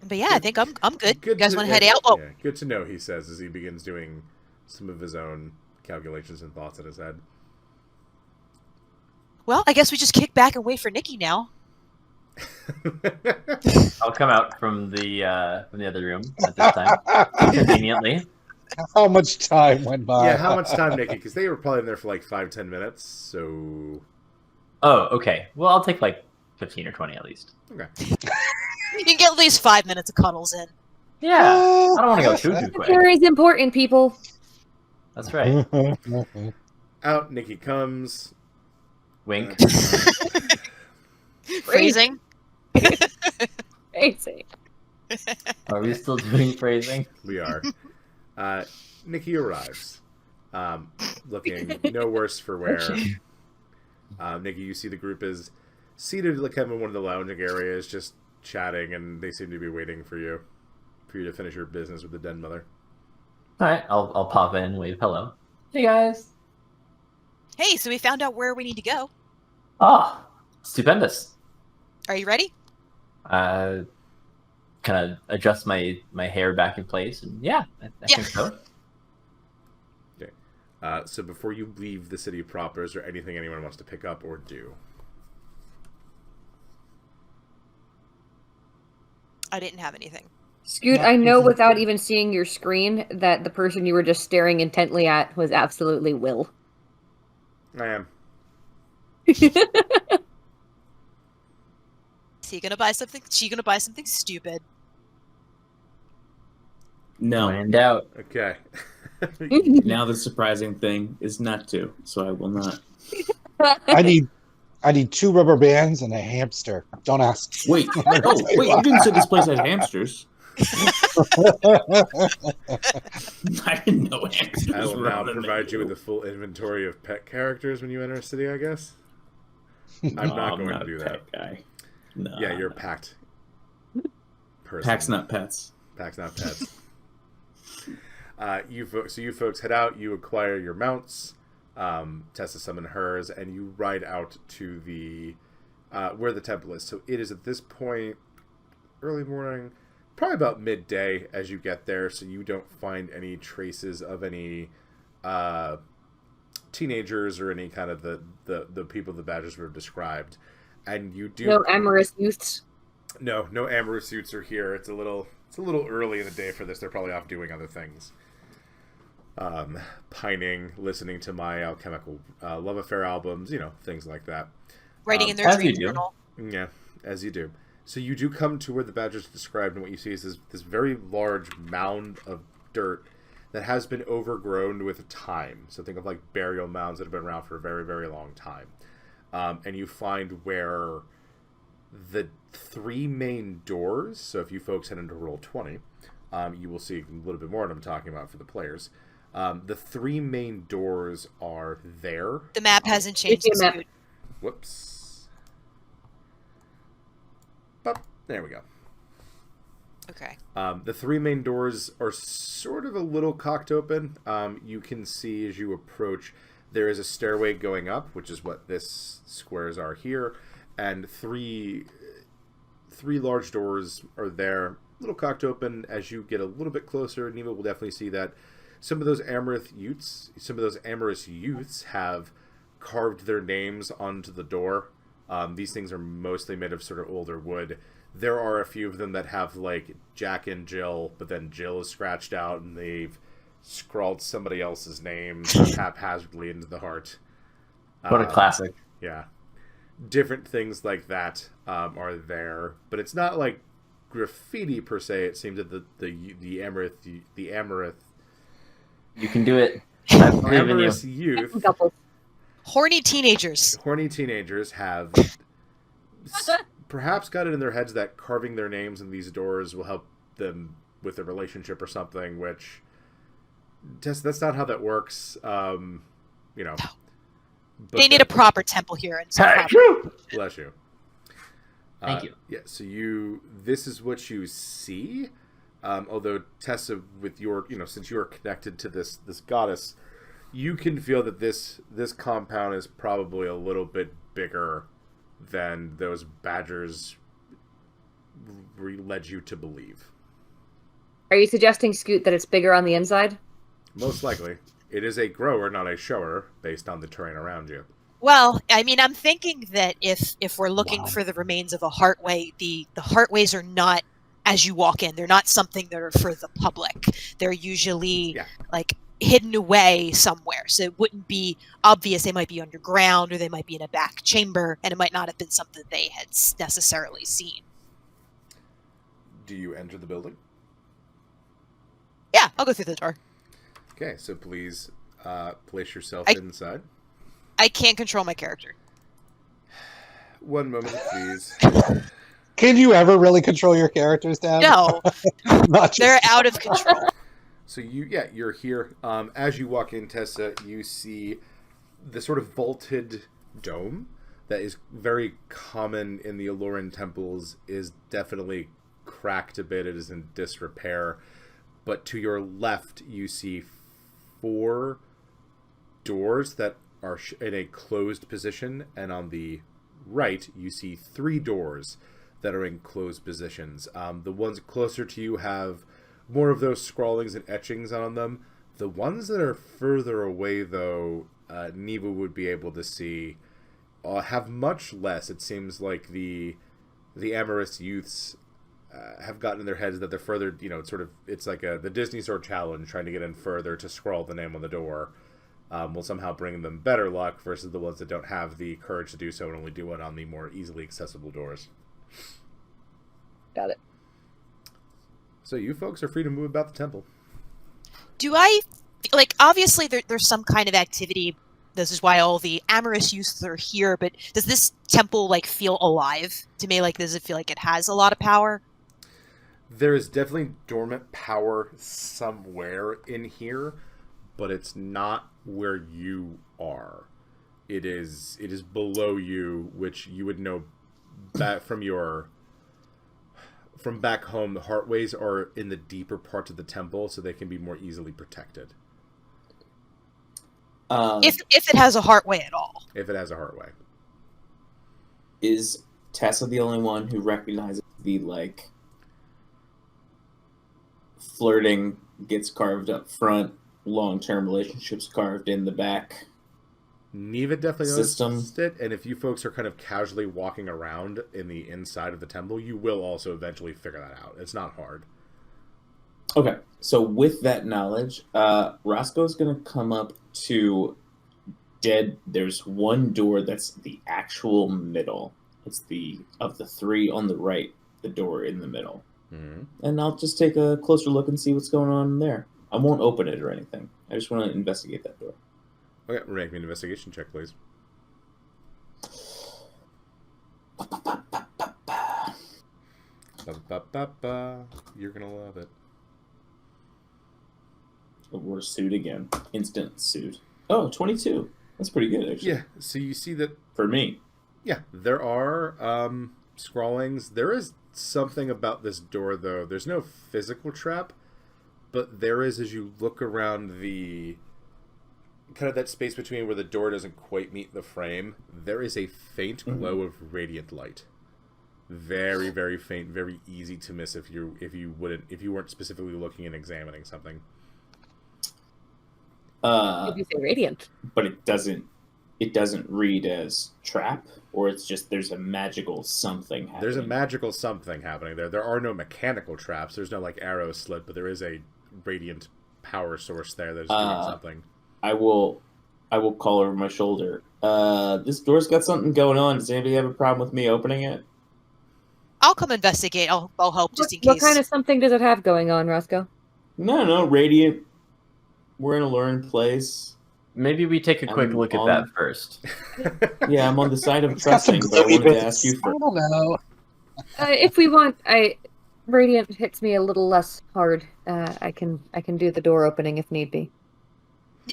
But yeah, I think I'm good. You guys want to head out? Oh, Yeah, good to know, he says, as he begins doing some of his own calculations and thoughts in his head. well, I guess we just kick back and wait for Nikki now. I'll come out from the other room at this time, conveniently. How much time went by? Yeah, how much time, Nikki? Because they were probably in there for like 5-10 minutes, so... Oh, okay. Well, I'll take like 15 or 20 at least. Okay. You can get at least 5 minutes of cuddles in. Yeah, I don't want to go too quick. Care is important, people. That's right. Out, Nikki comes. Wink. Phrasing. Crazy. Are we still doing phrasing? We are. Nikki arrives, looking no worse for wear. Nikki, you see the group is seated like kind of in one of the lounging areas, just chatting, and they seem to be waiting for you to finish your business with the den mother. All right, I'll pop in, wave hello. Hey guys. Hey, so we found out where we need to go. Oh, stupendous. Are you ready? Kind of adjust my hair back in place, and yeah, I think so. Okay. So before you leave the city proper, is there anything anyone wants to pick up or do? I didn't have anything. Scoot, I know without even seeing your screen that the person you were just staring intently at was absolutely Will. I am. Is he gonna buy something? She gonna buy something stupid? No. When in doubt. Okay. Now the surprising thing is not to, so I will not. I need 2 rubber bands and a hamster. Don't ask. Wait, wait! You didn't say this place had hamsters. I didn't know hamsters. I will were now on the provide you menu. with a full inventory of pet characters when you enter a city, I guess. I'm not going to do a that. pet guy. No, Yeah, you're a packed person. Packs, not pets. Packs, not pets. You folks head out. You acquire your mounts. Tessa summon hers, and you ride out to the where the temple is. So it is at this point early morning, probably about midday as you get there. So you don't find any traces of any teenagers or any kind of the people the badgers were described. And you do No amorous youths. No amorous suits are here. It's a little early in the day for this. They're probably off doing other things. Pining, listening to my alchemical love affair albums, things like that. Writing in their as dream you do. journal. Yeah, as you do. So you do come to where the badgers described, and what you see is this very large mound of dirt that has been overgrown with time. So think of like burial mounds that have been around for a very, very long time. And you find where the 3 main doors, so if you folks head into Roll20, you will see a little bit more what I'm talking about for the players. The 3 main doors are there. The map hasn't changed. It's a map. Scoot. Whoops. But there we go. Okay. The 3 main doors are sort of a little cocked open. You can see as you approach There is a stairway going up, which is what this squares are here, and three large doors are there, a little cocked open. As you get a little bit closer, Neva will definitely see that some of those amorous youths have carved their names onto the door. These things are mostly made of sort of older wood. There are a few of them that have like Jack and Jill, but then Jill is scratched out and they've scrawled somebody else's name haphazardly into the heart. What a classic. Yeah. Different things like that are there, but it's not like graffiti per se. It seems that the Amaranth You can do it. I believe in you. amorous youth, Horny teenagers. have perhaps got it in their heads that carving their names in these doors will help them with a relationship or something, which that's not how that works. But They need a proper temple here. And bless you. Thank you. Yeah, so this is what you see. Although Tessa, with your, since you are connected to this goddess, you can feel that this compound is probably a little bit bigger than those badgers led you to believe. Are you suggesting, Scoot, that it's bigger on the inside? Most likely. It is a grower, not a shower, based on the terrain around you. Well, I mean, I'm thinking that if we're looking for the remains of a heartway, the heartways are not as you walk in. They're not something that are for the public. They're usually like hidden away somewhere, so it wouldn't be obvious. They might be underground, or they might be in a back chamber, and it might not have been something they had necessarily seen. Do you enter the building? Yeah, I'll go through the door. Okay, so please place yourself I- inside. I can't control my character. One moment, please. Can you ever really control your characters, Dan? No, Not just... they're out of control. So you're here. As you walk in, Tessa, you see the sort of vaulted dome that is very common in the Aloran temples is definitely cracked a bit. It is in disrepair. But to your left, you see 4 doors that are in a closed position, and on the right, you see 3 doors that are in closed positions. The ones closer to you have more of those scrawlings and etchings on them. The ones that are further away, though, Neva would be able to see, have much less. It seems like the amorous youths have gotten in their heads that they're further, it's like the Disney Store challenge, trying to get in further to scrawl the name on the door. Will somehow bring them better luck versus the ones that don't have the courage to do so and only do it on the more easily accessible doors. Got it. So you folks are free to move about the temple. Do I, obviously there's some kind of activity. This is why all the amorous youths are here, but does this temple, feel alive to me? Does it feel like it has a lot of power? There is definitely dormant power somewhere in here, but it's not where you are. It is below you, which you would know back from back home. The heartways are in the deeper parts of the temple, so they can be more easily protected. If it has a heartway at all. If it has a heartway. Is Tessa the only one who recognizes the flirting gets carved up front, long-term relationships carved in the back? Neva definitely System. noticed it, and if you folks are kind of casually walking around in the inside of the temple, you will also eventually figure that out. It's not hard. Okay, so with that knowledge, Roscoe's going to come up to there's one door that's the actual middle. It's of the 3 on the right, the door in the middle. Mm-hmm. And I'll just take a closer look and see what's going on there. I won't open it or anything. I just want to investigate that door. Okay, make me an investigation check, please. You're gonna love it. We're sued again. Instant suit. Oh, 22. That's pretty good, actually. Yeah, so you see that... For me. Yeah, there are scrawlings. There is something about this door, though. There's no physical trap, but there is, as you look around the kind of that space between where the door doesn't quite meet the frame, there is a faint glow of radiant light. Very, very faint, very easy to miss if you weren't specifically looking and examining something. Did you say radiant? But it doesn't read as trap, or it's just there's a magical something happening. There's a magical something happening there. There are no mechanical traps. There's no like arrow slit, but there is a radiant power source there that's doing something. I will call over my shoulder. This door's got something going on. Does anybody have a problem with me opening it? I'll come investigate. I'll help just in What case. kind of something does it have going on, Roscoe? No, radiant. We're in a learned place. Maybe we take a quick look at that first. Yeah, I'm on the side of It's got some trusting, but I glowy wanted to bits. ask you I first. don't know. If we want, radiant hits me a little less hard. I can do the door opening if need be.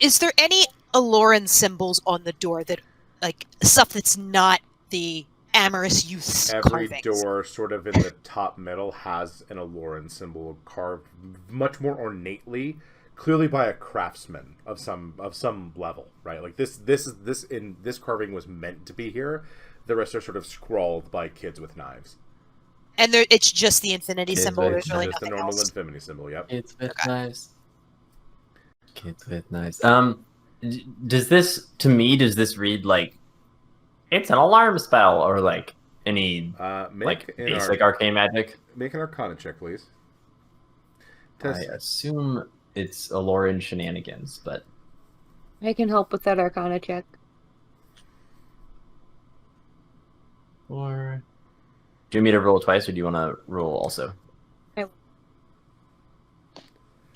Is there any Aloran symbols on the door that, like, stuff that's not the amorous youth's Every carvings? door, sort of in the top middle, has an Aloran symbol carved much more ornately, clearly by a craftsman of some level, right? Like this carving was meant to be here. The rest are sort of scrawled by kids with knives. And it's just the infinity Kids symbol. with There's really Just the nothing normal else. infinity symbol. Yep. Kids with Okay. knives. Kids with knives. Does this read like it's an alarm spell or like any like basic arcane magic? Make an Arcana check, please. I assume it's Aloran shenanigans, but I can help with that Arcana check. or do you want me to roll twice, or do you want to roll also?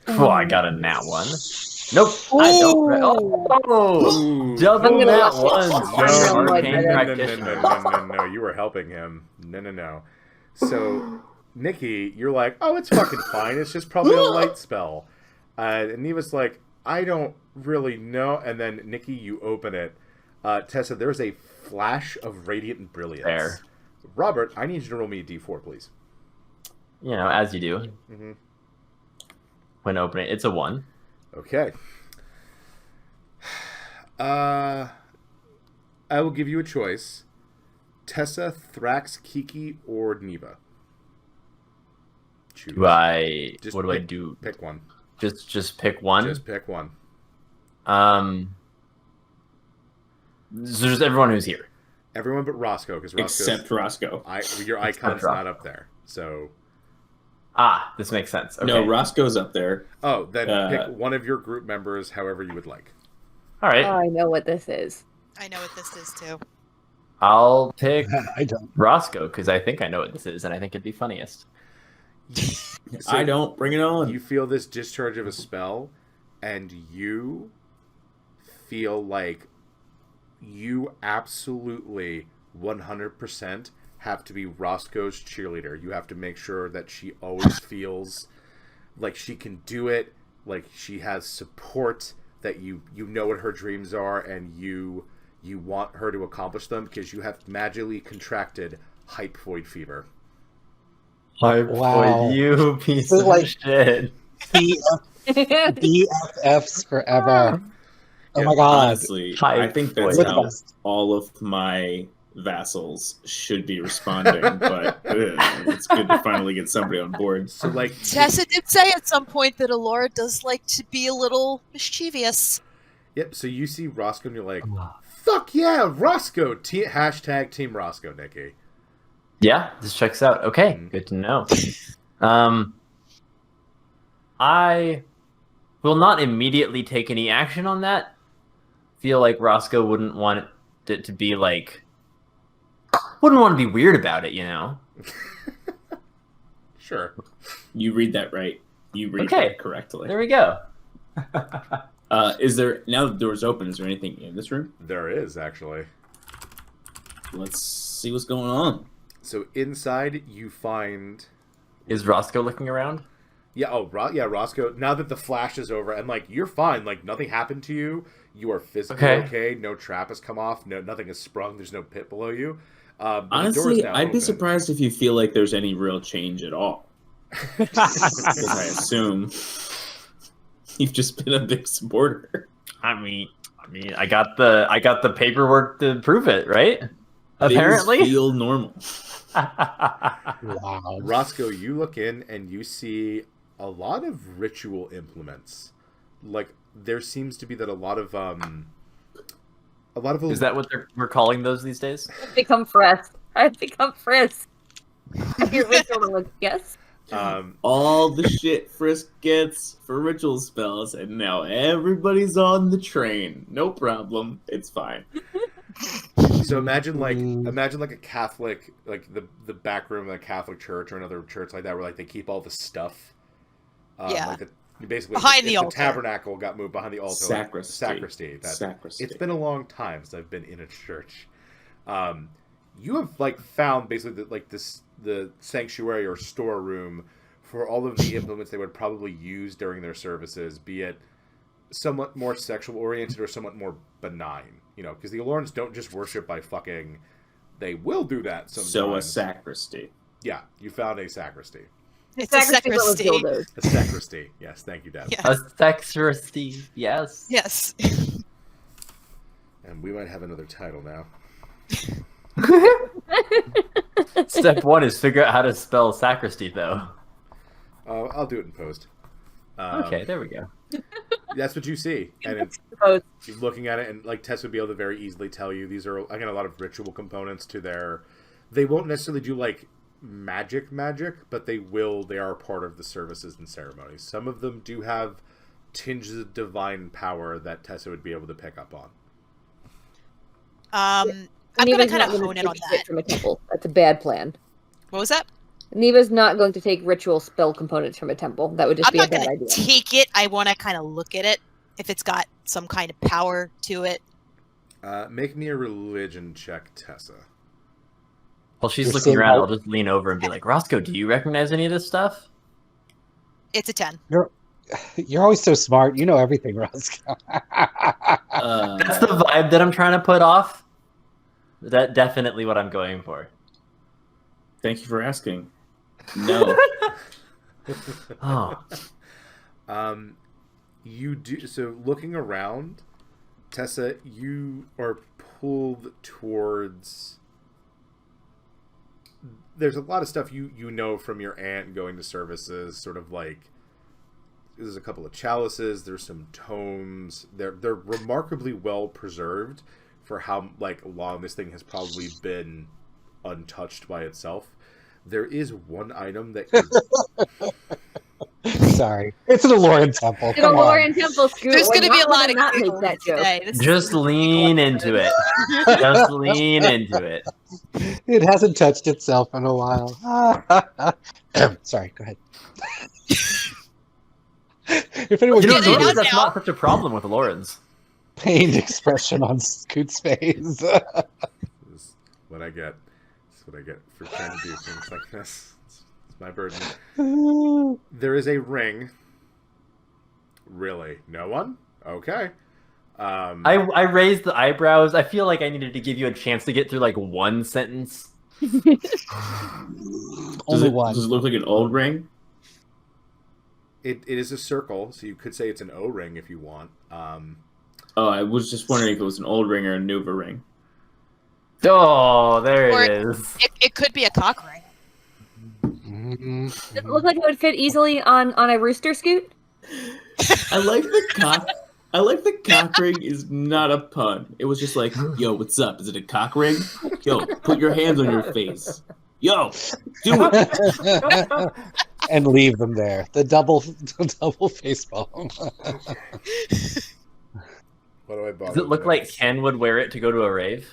Oh, I got a nat one. Nope. I don't. Ooh. Double I'm gonna nat let ones. you- No, Arcane no, practitioner. no, you were helping him. No. So, Nikki, you're like, oh, it's fucking fine. It's just probably a light spell. And Neva's like, I don't really know. And then, Nikki, you open it. Tessa, there's a flash of radiant brilliance. There. Robert, I need you to roll me a d4, please. You know, as you do Mm-hmm. when opening. It's a 1. Okay. I will give you a choice. Tessa, Thrax, Kiki, or Neva. Choose. Do I? Just What do I pick- do? Pick one. Just pick one. Just pick one. So just everyone who's here. Everyone but Roscoe, because Except Roscoe. your icon's Roscoe. not up there. So, This makes sense. Okay. No, Roscoe's up there. then pick one of your group members, however you would like. All right. Oh, I know what this is. I know what this is too. I'll pick I don't. Roscoe because I think I know what this is, and I think it'd be funniest. So I don't. Bring it on. You feel this discharge of a spell, and you feel like you absolutely 100% have to be Roscoe's cheerleader. You have to make sure that she always feels like she can do it, like she has support, that you know what her dreams are, and you want her to accomplish them because you have magically contracted hypoid fever. Wow. You piece This is of like- shit. BFFs forever. Oh my god. Honestly, Hi, I think that's boy. how all of my vassals should be responding, but it's good to finally get somebody on board. So like Tessa did say at some point that Alora does like to be a little mischievous. Yep, so you see Roscoe and you're like, fuck yeah, Roscoe! Hashtag Team Roscoe, Nikki. Yeah, this checks out. Okay, good to know. I will not immediately take any action on that. Feel like Roscoe wouldn't want it to be like... Wouldn't want to be weird about it, you know? Sure. You read that right. You read Okay. that correctly. There we go. Is there, now that the door's open, is there anything in this room? There is, actually. Let's see what's going on. So inside you find... Is Roscoe looking around? Yeah, Roscoe, now that the flash is over, and, like, you're fine, like, nothing happened to you, you are physically okay, no trap has come off, nothing has sprung, there's no pit below you. But the door is Honestly, now I'd be open. surprised if you feel like there's any real change at all. Because I assume you've just been a big supporter. I mean, I mean, I got the paperwork to prove it, right? Apparently. Things feel normal. Wow. Roscoe, you look in and you see a lot of ritual implements. Like there seems to be that a lot of Is that what we're calling those these days? I've become Frisk. I've become Frisk. Your ritual was yes. All the shit Frisk gets for ritual spells, and now everybody's on the train. No problem. It's fine. So imagine like a Catholic, like the back room of a Catholic church or another church like that, where like they keep all the stuff. Yeah. Like basically Behind the the altar. tabernacle got moved behind the altar. Sacristy. Sacristy. It's been a long time since I've been in a church. You have like found basically the sanctuary or storeroom for all of the implements they would probably use during their services, be it somewhat more sexual oriented or somewhat more benign. You know, because the Alorans don't just worship by fucking. They will do that sometimes. So a sacristy. Yeah, you found a sacristy. It's a sacristy. A sacristy. Yes, thank you, Dad. Yeah. A sexristy, yes. Yes. And we might have another title now. Step 1 is figure out how to spell sacristy, though. I'll do it in post. Okay, there we go. That's what you see, and it's, Suppose. you're looking at it, and like Tess would be able to very easily tell you these are again a lot of ritual components to their. They won't necessarily do like magic, but they are part of the services and ceremonies. Some of them do have tinges of divine power that Tessa would be able to pick up on. I'm gonna kind of Neva's not hone in on take that. shit from a temple. That's a bad plan. What was that? Neva's not going to take ritual spell components from a temple. That would just I'm be a not bad gonna idea. take it. I want to kind of look at it. If it's got some kind of power to it. Make me a religion check, Tessa. While she's You're looking saying around, how- I'll just lean over and be like, Roscoe, do you recognize any of this stuff? It's a 10. You're always so smart. You know everything, Roscoe. That's the vibe that I'm trying to put off. That's definitely what I'm going for. Thank you for asking. No. Oh. You do so. Looking around, Tessa, you are pulled towards. There's a lot of stuff you know from your aunt going to services. Sort of like there's a couple of chalices. There's some tomes. They're remarkably well preserved for how like long this thing has probably been untouched by itself. There is one item that Sorry. It's an Aloran temple. It's a Come on. Lauren Temple Scoot. There's going to be a lot of not make giggles that joke. today. This is Just gonna be lean giggles. into it. Just lean into it. It hasn't touched itself in a while. Sorry, go ahead. If anyone You know, Get it notice out that's now. not such a problem with the Lorens. pained expression on Scoot's face. This is what I get. This is what I get for trying to do things like this. It's my burden. There is a ring. Really? No one? Okay. I raised the eyebrows. I feel like I needed to give you a chance to get through like one sentence. Only one. Does it look like an old ring? It is a circle, so you could say it's an O-ring if you want. Oh, I was just wondering if it was an old ring or a newer ring. Oh, there Or- it is. It could be a cock ring. Does it look like it would fit easily on a rooster Scoot? I like the cock. I like the cock ring is not a pun. It was just like, yo, what's up? Is it a cock ring? Yo, put your hands on your face. Yo, do it. And leave them there. The double face palm. What do I bother? Does it look with like this? Ken would wear it to go to a rave?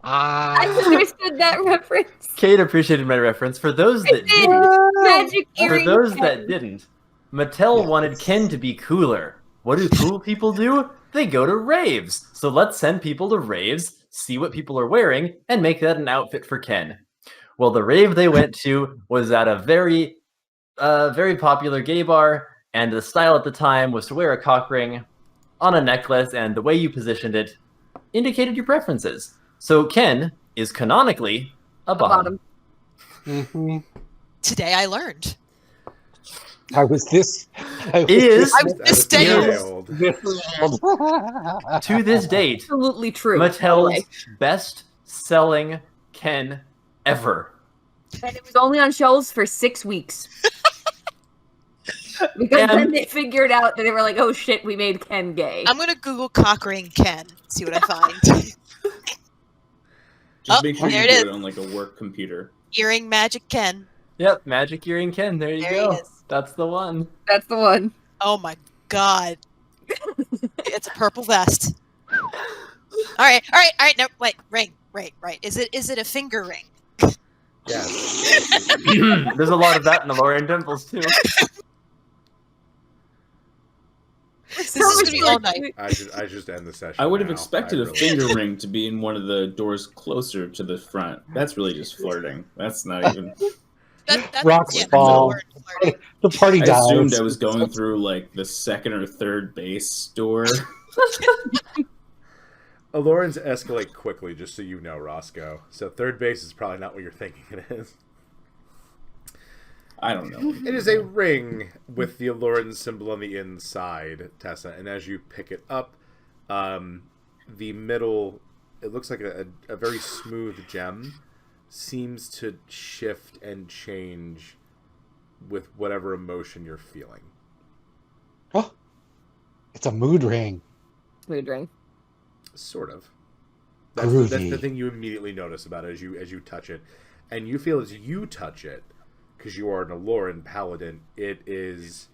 I understood that reference. Kate appreciated my reference. For those that did. didn't, Magic for earring. those Ken. that didn't, Mattel wanted Ken to be cooler. What do cool people do? They go to raves. So let's send people to raves, see what people are wearing, and make that an outfit for Ken. Well, the rave they went to was at a very popular gay bar, and the style at the time was to wear a cock ring on a necklace, and the way you positioned it indicated your preferences. So Ken is canonically a bottom. Mhm. Today I learned. I was this. I was Is I was this day failed. this old. to this date Absolutely true. by the way. Mattel's best-selling Ken ever. And it was only on shelves for 6 weeks. Because then they figured out that they were like, oh shit, we made Ken gay. I'm gonna Google cock ring Ken, see what I find. Just make sure you there do it it is. on like a work computer. Earring magic Ken. Yep, Magic Earring Ken. There you There he go. is. That's the one. That's the one. Oh my god. It's a purple vest. Alright. No, wait, ring. Right. Is it a finger ring? Yes. There's a lot of that in the Lorraine Temples too. This is gonna be all night. I just end the session. I would have now. expected I a really- finger ring to be in one of the doors closer to the front. That's really just flirting. That's not even. That's Rocks that's fall. the word, flirting. The party I dies. assumed I was going through like the second or third base door. Alorans escalate quickly, just so you know, Roscoe. So third base is probably not what you're thinking it is. I don't know. It is a ring with the Aloran symbol on the inside, Tessa. And as you pick it up, the middle, it looks like a very smooth gem, seems to shift and change with whatever emotion you're feeling. Oh, it's a mood ring. Mood ring. Sort of. That's Groovy. the thing you immediately notice about it as you touch it. And you feel as you touch it, because you are an Aloran paladin, there is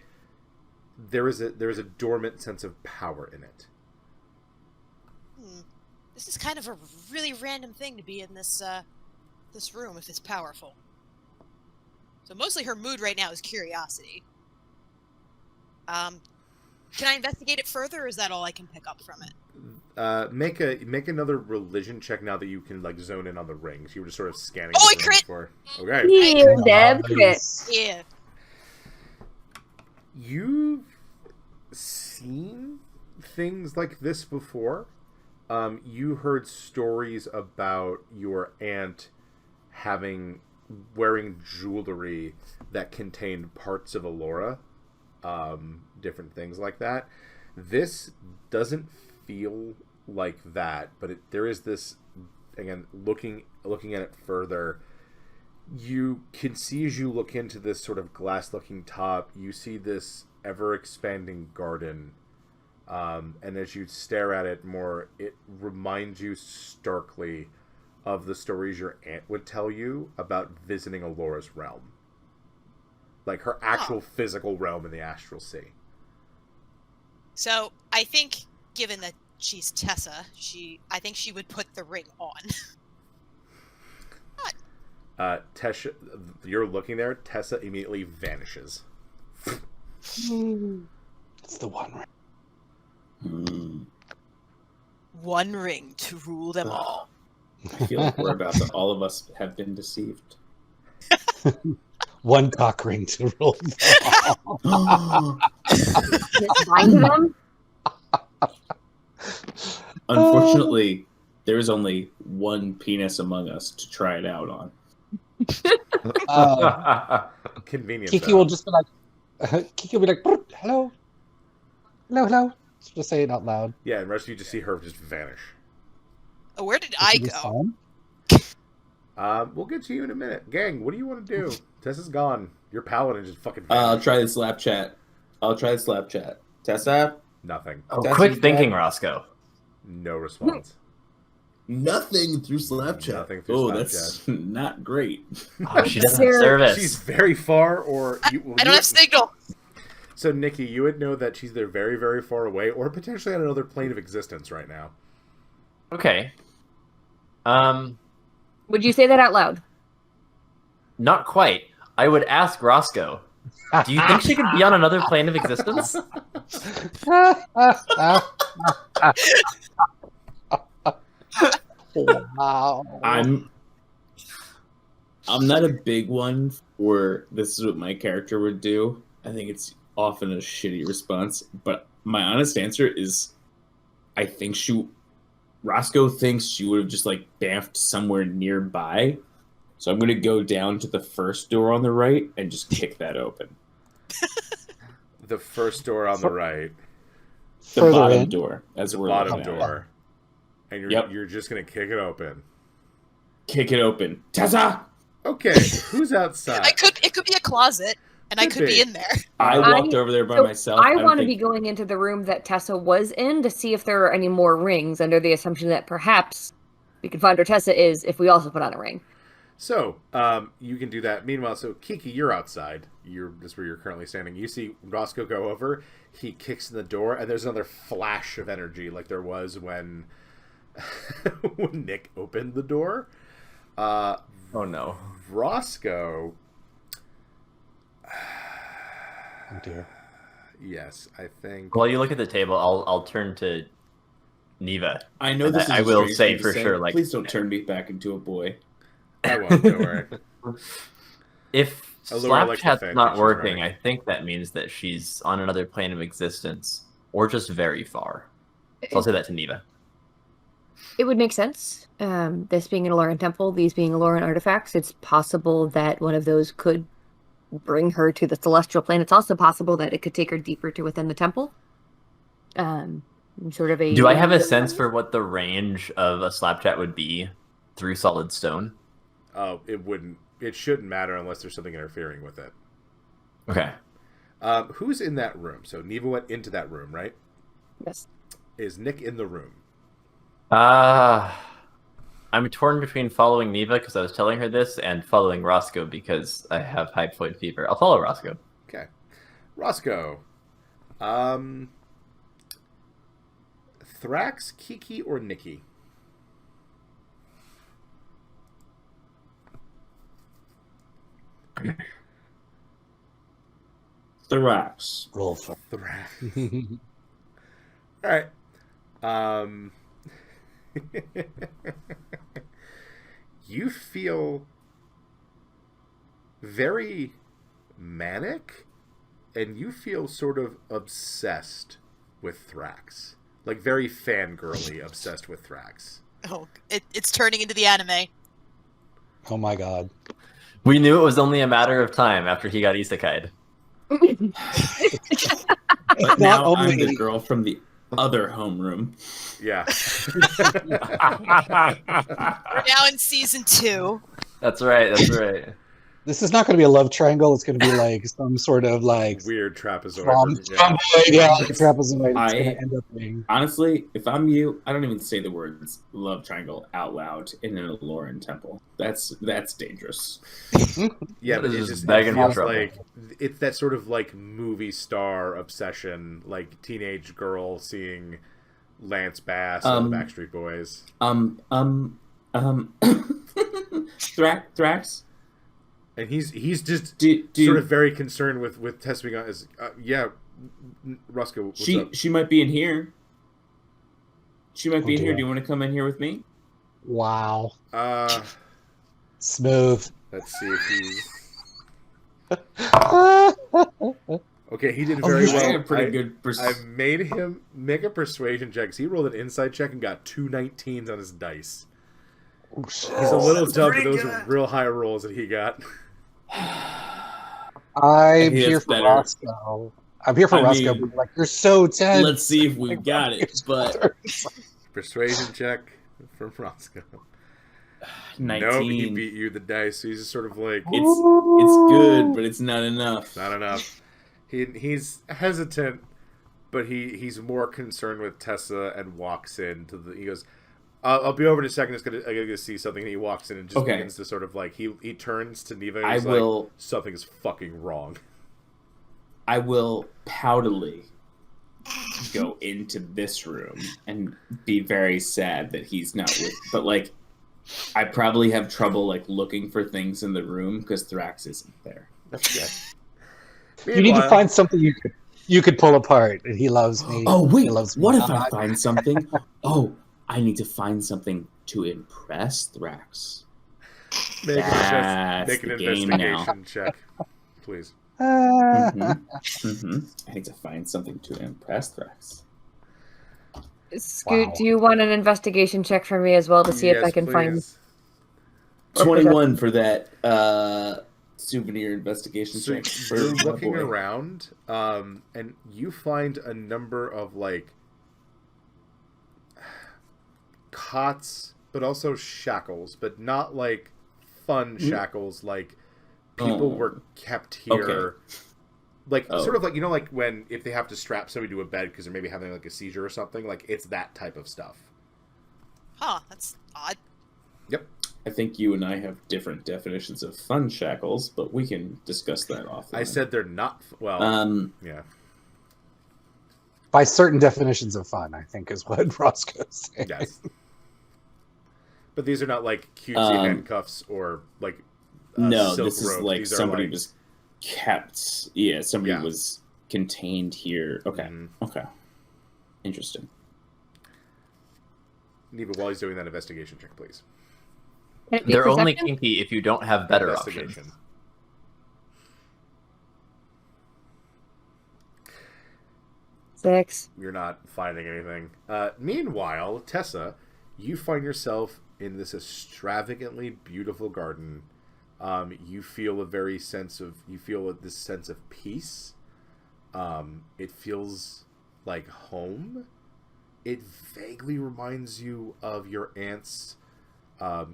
a dormant sense of power in it. This is kind of a really random thing to be in this this room if it's powerful. So mostly her mood right now is curiosity. Can I investigate it further, or is that all I can pick up from it? Make another religion check now that you can like zone in on the rings. You were just sort of scanning. Oh, the I rings crit! for. Okay. Here, Deb, crit. Nice. Yeah. You've seen things like this before. You heard stories about your aunt wearing jewelry that contained parts of Alora, different things like that. This doesn't feel like that, but there is this, again, looking at it further, you can see as you look into this sort of glass-looking top, you see this ever-expanding garden. And as you stare at it more, it reminds you starkly of the stories your aunt would tell you about visiting Alora's realm. Like her actual physical realm in the Astral Sea. So I think, given that she's Tessa, I think she would put the ring on. Tessa, you're looking there, Tessa immediately vanishes. It's the one ring. One ring to rule them all. I feel like we're about to all of us have been deceived. One cock ring to rule them all. Bind them? Unfortunately, there is only one penis among us to try it out on. Convenient. Kiki though. will just be like, Kiki will be like, hello, hello. Just say it out loud. Yeah, and the rest of you just see her just vanish. Oh, where did I Is this go? fun? We'll get to you in a minute. Gang, what do you want to do? Tessa's gone. Your paladin just fucking I'll vanished. try the slap chat. Tessa? Nothing. Oh, That's quick bad. thinking, Roscoe. No response. Nothing through Slapchat. Nothing through Oh, Snapchat. that's not great. Oh, she doesn't have Sarah- service. She's very far, or... I don't have signal. So, Nikki, you would know that she's either very, very far away or potentially on another plane of existence right now. Okay. Would you say that out loud? Not quite. I would ask Roscoe, do you think she could be on another plane of existence? Wow. I'm not a big one for this is what my character would do. I think it's often a shitty response, but my honest answer is I think Roscoe thinks she would have just like bamfed somewhere nearby. So I'm gonna go down to the first door on the right and just kick that open. The first door on the right. The Further bottom in. door, as The we're bottom looking at it. door. And you're just going to kick it open. Kick it open. Tessa! Okay, who's outside? It could be a closet, and I Could could be be. in there. I walked over there by myself. I don't want to think- be going into the room that Tessa was in to see if there are any more rings, under the assumption that perhaps we can find where Tessa is if we also put on a ring. So, you can do that. Meanwhile, so Kiki, you're outside. That's where you're currently standing. You see Roscoe go over. He kicks in the door, and there's another flash of energy, like there was when when Nick opened the door. Oh no. Roscoe. Oh dear. Yes, I think. While you look at the table, I'll turn to Neva. I know this is I a will strange say thing to for sure, like, please don't turn me back into a boy. I won't, don't worry. If Allura likes the Slapchat's fan not she's working, running. I think that means that she's on another plane of existence, or just very far. So I'll say that to Neva. It would make sense. This being an Aloran temple, these being Aloran artifacts, it's possible that one of those could bring her to the celestial plane. It's also possible that it could take her deeper to within the temple. Sort of a. Do I have a sense for what the range of a Slapchat would be through solid stone? Oh, it wouldn't. It shouldn't matter unless there's something interfering with it. Okay. Who's in that room? So Neva went into that room, right? Yes. Is Nick in the room? I'm torn between following Neva because I was telling her this and following Roscoe because I have hypoid fever. I'll follow Roscoe. Okay. Roscoe. Thrax, Kiki, or Nikki? Thrax. Roll for. Thrax. All right. You feel very manic, and you feel sort of obsessed with Thrax. Like very fangirly obsessed with Thrax. Oh, it's turning into the anime. Oh my god. We knew it was only a matter of time after he got isekai'd. But now I'm only- the girl from the other homeroom. Yeah. We're now in season 2. That's right, that's right. This is not going to be a love triangle. It's going to be like some sort of like Weird trapezoid. trapezoid. It's I- going to end up being. Honestly, if I'm you, I don't even say the words love triangle out loud in an Aloran temple. That's dangerous. Yeah, but This it is just begging for feels trouble. like it's that sort of like movie star obsession, like teenage girl seeing Lance Bass on the Backstreet Boys. Thrax. And he's just Do sort of very concerned with Tessa being on. Roscoe, what's up? she might be in here. She might be in here. dear. Do you want to come in here with me? Wow. Uh, Smooth. let's see if he's Oh, okay. He did Oh, very I well. have pretty good. I made him make a persuasion check. 'Cause he rolled an inside check and got 2 19s on his dice. He's a little dumb, but those were real high rolls that he got. I'm He here is for better. Roscoe. I'm here for I Roscoe. mean, But like you're so tense. Let's see if we got it. But Persuasion check from Roscoe. 19. Nope, he beat you the dice. So he's just sort of like It's good, but it's not enough. not enough. He's hesitant, but he's more concerned with Tessa and walks in to the. He goes, "I'll be over in a second. I gotta see something." And he walks in and just Okay. begins to sort of like he turns to Neva. And I he's will. Like, something is fucking wrong. I will poutily go into this room and be very sad that he's not with. But like, I probably have trouble like looking for things in the room because Thrax isn't there. You need to Meanwhile- find something you could pull apart. And he loves me. Oh wait, He loves me what if I not. find something? Oh, I need to find something to impress Thrax. Make That's make an the game investigation check, please. I need to find something to impress Thrax. Scoot, Wow. do you want an investigation check from me as well to see if Yes, I can find? please. 21 for that souvenir investigation So check. for you're my looking boy. around, and you find a number of like cots, but also shackles, but not like fun shackles. Like people were kept here, like sort of like like when if they have to strap somebody to a bed because they're maybe having like a seizure or something. Like it's that type of stuff. Huh, that's odd. Yep. I think you and I have different definitions of fun shackles, but we can discuss that offline. I said they're not. Well, yeah. By certain definitions of fun, I think is what Roscoe's saying. Yes. But these are not like cutesy handcuffs or like no, silk this is ropes. like These are, somebody like, was kept. Yeah, somebody was contained here. Okay, okay, interesting. Neva, while he's doing that investigation check, please. Can it be They're only perception? kinky if you don't have better options. Investigation. Six. You're not finding anything. Meanwhile, Tessa, you find yourself in this extravagantly beautiful garden. You feel this sense of peace. It feels like home. It vaguely reminds you of your aunt's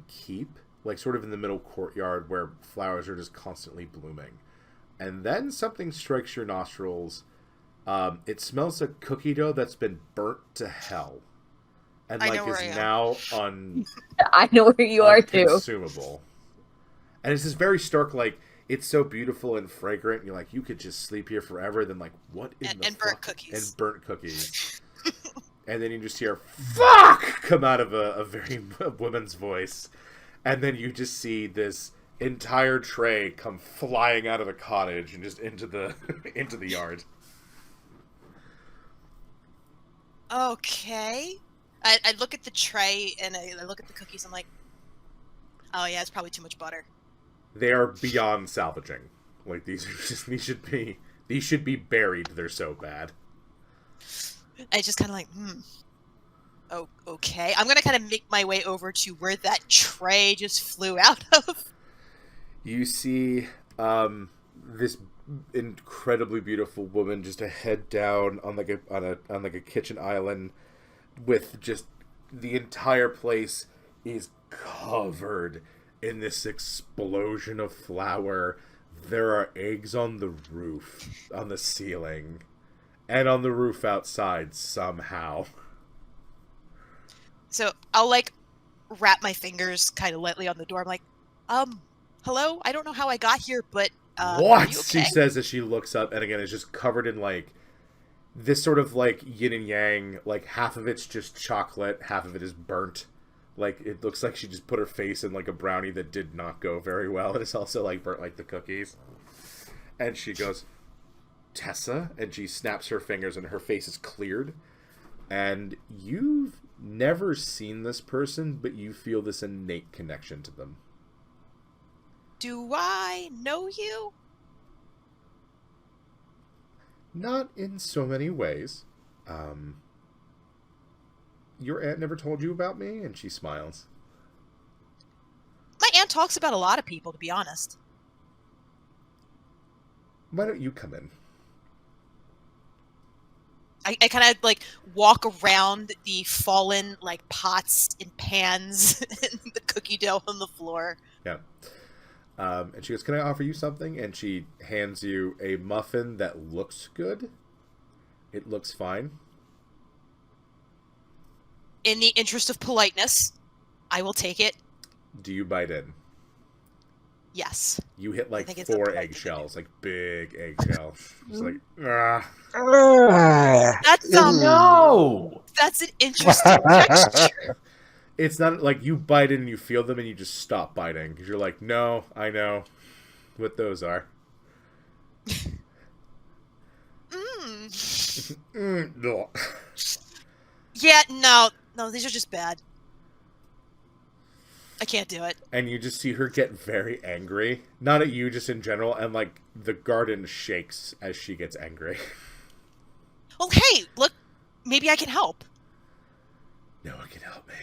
keep, like sort of in the middle courtyard where flowers are just constantly blooming. And then something strikes your nostrils. It smells like cookie dough that's been burnt to hell, and I like know where is I am. now I know where you are too. unconsumable. And it's this very stark, like it's so beautiful and fragrant. And you're like, you could just sleep here forever. Then like, what in the And fuck? burnt cookies. And burnt cookies. And then you just hear "fuck" come out of a very woman's voice, and then you just see this entire tray come flying out of the cottage and just into the into the yard. Okay. I look at the tray and I look at the cookies. I'm like, oh yeah, it's probably too much butter. They are beyond salvaging. Like these should be buried. They're so bad. I just kind of like, Oh, okay. I'm gonna kind of make my way over to where that tray just flew out of. You see this incredibly beautiful woman just a head down on like a kitchen island, with just the entire place is covered in this explosion of flour. There are eggs on the roof, on the ceiling, and on the roof outside somehow. So I'll like wrap my fingers kind of lightly on the door. I'm like, hello? I don't know how I got here, but are What? you She okay? says as she looks up, and again, it's just covered in like this sort of like yin and yang. Like half of it's just chocolate, half of it is burnt. Like it looks like she just put her face in like a brownie that did not go very well, and it's also like burnt like the cookies. And she goes, Tessa, and she snaps her fingers, and her face is cleared. And you've never seen this person, but you feel this innate connection to them. Do I know you? Not in so many ways. Your aunt never told you about me? And she smiles. My aunt talks about a lot of people, to be honest. Why don't you come in? I kind of like walk around the fallen like pots and pans and the cookie dough on the floor. Yeah. And she goes, can I offer you something? And she hands you a muffin that looks good. It looks fine. In the interest of politeness, I will take it. Do you bite in? Yes. You hit like think it's a 4 polite thing to eggshells, like big eggshells. It's like, That's No! that's an interesting texture. It's not like you bite in and you feel them and you just stop biting because you're like, no, I know what those are. No. Yeah, no, these are just bad. I can't do it. And you just see her get very angry. Not at you, just in general. And, like, the garden shakes as she gets angry. Well, hey, look, maybe I can help. No one can help me.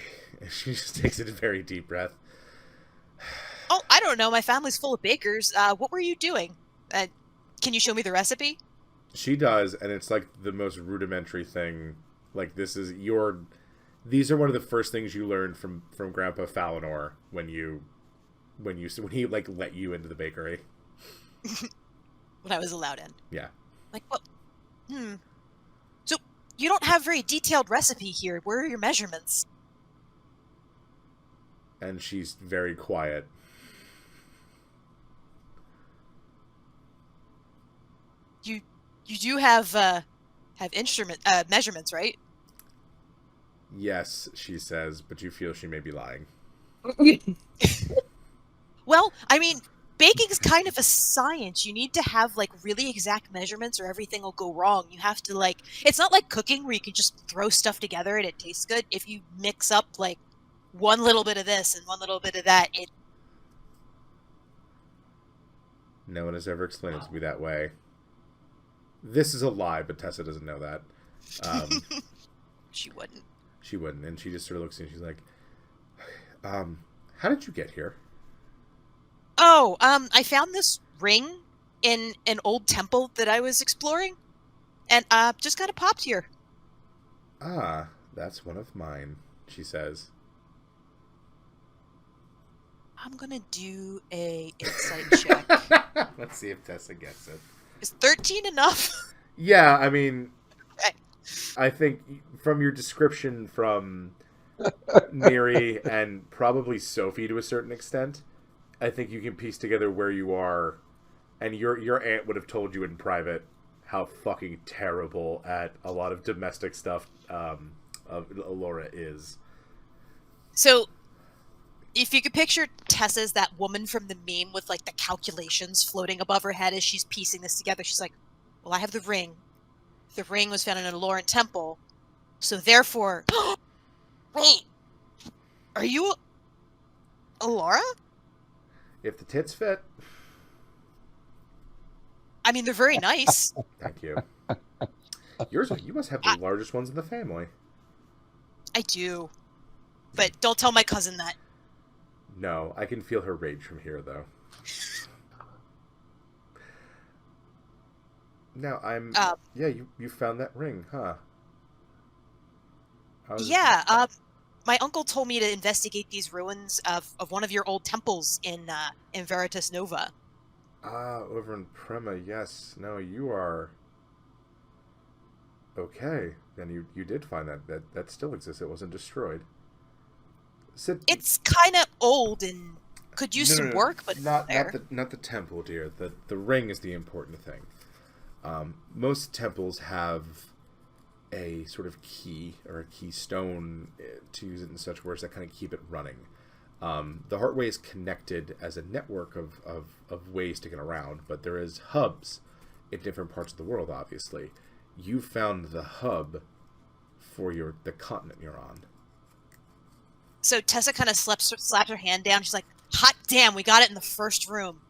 And she just takes a very deep breath. Oh, I don't know. My family's full of bakers. What were you doing? Can you show me the recipe? She does, and it's like the most rudimentary thing. Like these are one of the first things you learned from Grandpa Falinor when he like let you into the bakery. When I was allowed in. Yeah. Like, what? So you don't have very detailed recipe here. Where are your measurements? And she's very quiet. You do have measurements, right? Yes, she says, but you feel she may be lying. Well, I mean, baking's kind of a science. You need to have like really exact measurements or everything will go wrong. You have to like, it's not like cooking where you can just throw stuff together and it tastes good. If you mix up like one little bit of this and one little bit of that, No one has ever explained it to me that way. This is a lie, but Tessa doesn't know that. She wouldn't. She wouldn't, and she just sort of looks at you and she's like, how did you get here? Oh, I found this ring in an old temple that I was exploring, and just got it popped here. Ah, that's one of mine, she says. I'm gonna do a insight check. Let's see if Tessa gets it. Is 13 enough? Yeah, I mean, Okay. I think from your description from Miri and probably Sophie to a certain extent, I think you can piece together where you are, and your aunt would have told you in private how fucking terrible at a lot of domestic stuff of Alora is. So, if you could picture Tessa as that woman from the meme with like the calculations floating above her head as she's piecing this together, she's like, well, I have the ring. The ring was found in a Aloran temple. So therefore... Wait! Are you... Alora? If the tits fit. I mean, they're very nice. Thank you. You must have the largest ones in the family. I do. But don't tell my cousin that. No, I can feel her rage from here, though. Now, yeah, you found that ring, huh? Yeah, my uncle told me to investigate these ruins of one of your old temples in Veritas Nova. Ah, over in Prema, yes. No, you are... Okay, then you did find that still exists. It wasn't destroyed. It's kind of old and could use some work, but not the temple, dear. The ring is the important thing. Most temples have a sort of key or a keystone, to use it in such words, that kind of keep it running. The Heartway is connected as a network of ways to get around, but there is hubs in different parts of the world, obviously. You found the hub for the continent you're on. So Tessa kind of slaps her hand down. She's like, hot damn, we got it in the first room.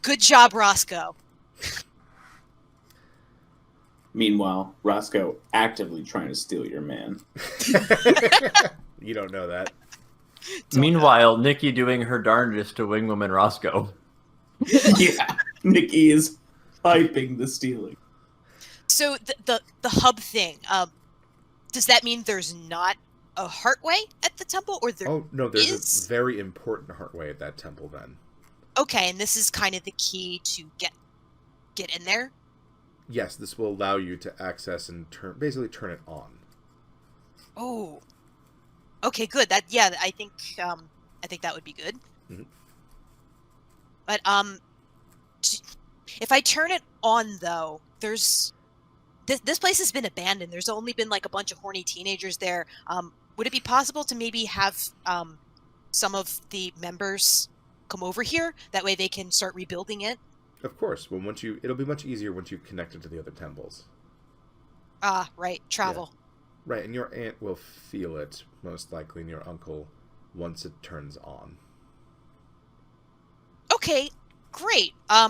Good job, Roscoe. Meanwhile, Roscoe actively trying to steal your man. You don't know that. Meanwhile, Nikki doing her darndest to wingwoman Roscoe. Yeah, Nikki is hyping the stealing. So the hub thing, does that mean there's not a Heartway at the temple, or there? Oh no, there's a very important Heartway at that temple. Then. Okay, and this is kind of the key to get in there. Yes, this will allow you to access and basically turn it on. Oh. Okay, good. I think that would be good. Mm-hmm. But if I turn it on though, there's this place has been abandoned. There's only been like a bunch of horny teenagers there. Would it be possible to maybe have some of the members come over here? That way they can start rebuilding it. Of course. Well, it'll be much easier once you connect it to the other temples. Ah, right. Travel. Yeah. Right, and your aunt will feel it, most likely, and your uncle, once it turns on. Okay, great. How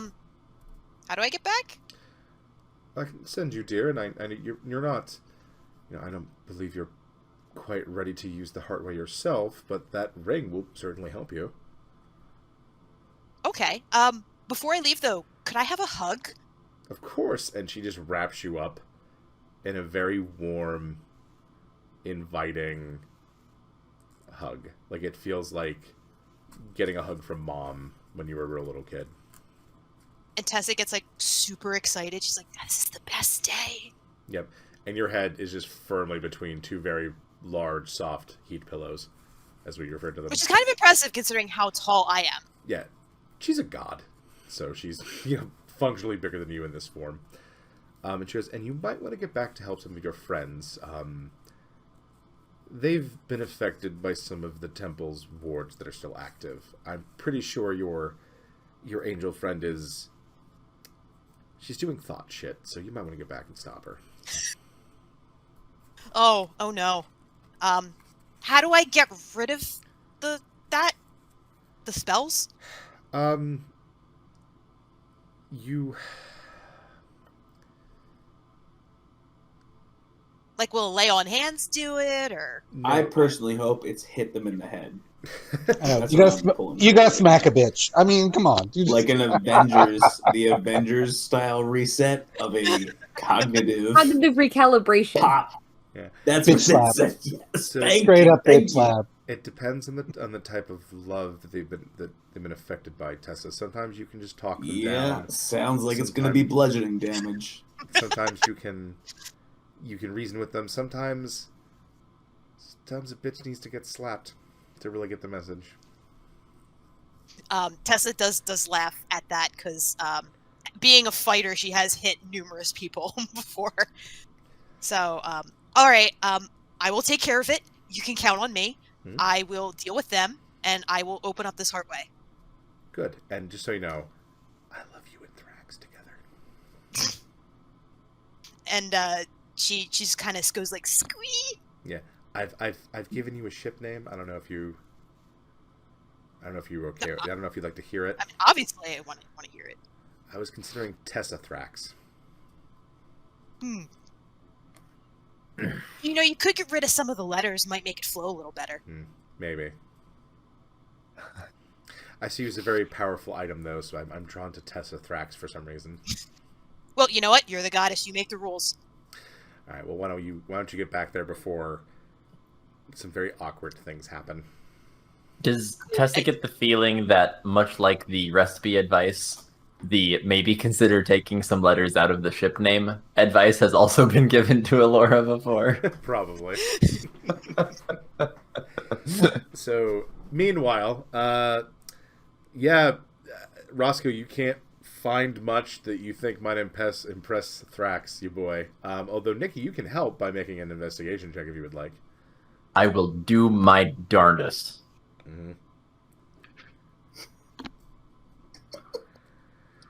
do I get back? I can send you, dear, and you're not... I don't believe you're quite ready to use the Heartway yourself, but that ring will certainly help you. Okay. Before I leave, though, could I have a hug? Of course. And she just wraps you up in a very warm, inviting hug. Like, it feels like getting a hug from mom when you were a real little kid. And Tessa gets, like, super excited. She's like, this is the best day. Yep. And your head is just firmly between two very large, soft heat pillows, as we refer to them. Which is kind of impressive considering how tall I am. Yeah. She's a god. So she's, functionally bigger than you in this form. And she goes, and you might want to get back to help some of your friends. They've been affected by some of the temple's wards that are still active. I'm pretty sure your angel friend is... She's doing thought shit, so you might want to get back and stop her. Oh no. How do I get rid of the spells? You... Like, will lay on hands do it, or? No. I personally hope it's hit them in the head. I know, That's you what gotta, I'm pulling you gotta for. smack a bitch. I mean, come on. You just- Like an Avengers, the Avengers style reset of a cognitive Cognitive recalibration. pop. Yeah. That's Bitch what slap. it said. Yes, So thank straight you, up thank bitch you. slap. It depends on the type of love that they've been affected by, Tessa. Sometimes you can just talk them Yeah, down. sounds like it's gonna be bludgeoning damage. Sometimes you can reason with them. Sometimes a bitch needs to get slapped to really get the message. Tessa does laugh at that because being a fighter, she has hit numerous people before. So, all right, I will take care of it. You can count on me. Hmm. I will deal with them, and I will open up this heartway. Good. And just so you know, I love you and Thrax together. And she just kind of goes like squee. Yeah. I've given you a ship name. I don't know if you're okay. I don't know if you'd like to hear it. I mean, obviously, I want to hear it. I was considering Tessa Thrax. You could get rid of some of the letters. Might make it flow a little better. Maybe. I see you as a very powerful item, though, so I'm drawn to Tessa Thrax for some reason. Well, you know what? You're the goddess. You make the rules. All right. Well, why don't you get back there before some very awkward things happen? Does Tessa get the feeling that, much like the recipe advice, the maybe consider taking some letters out of the ship name advice has also been given to Alora before? Probably. So, meanwhile, Roscoe, you can't find much that you think might impress Thrax, you boy. Although, Nikki, you can help by making an investigation check if you would like. I will do my darndest. Mm-hmm.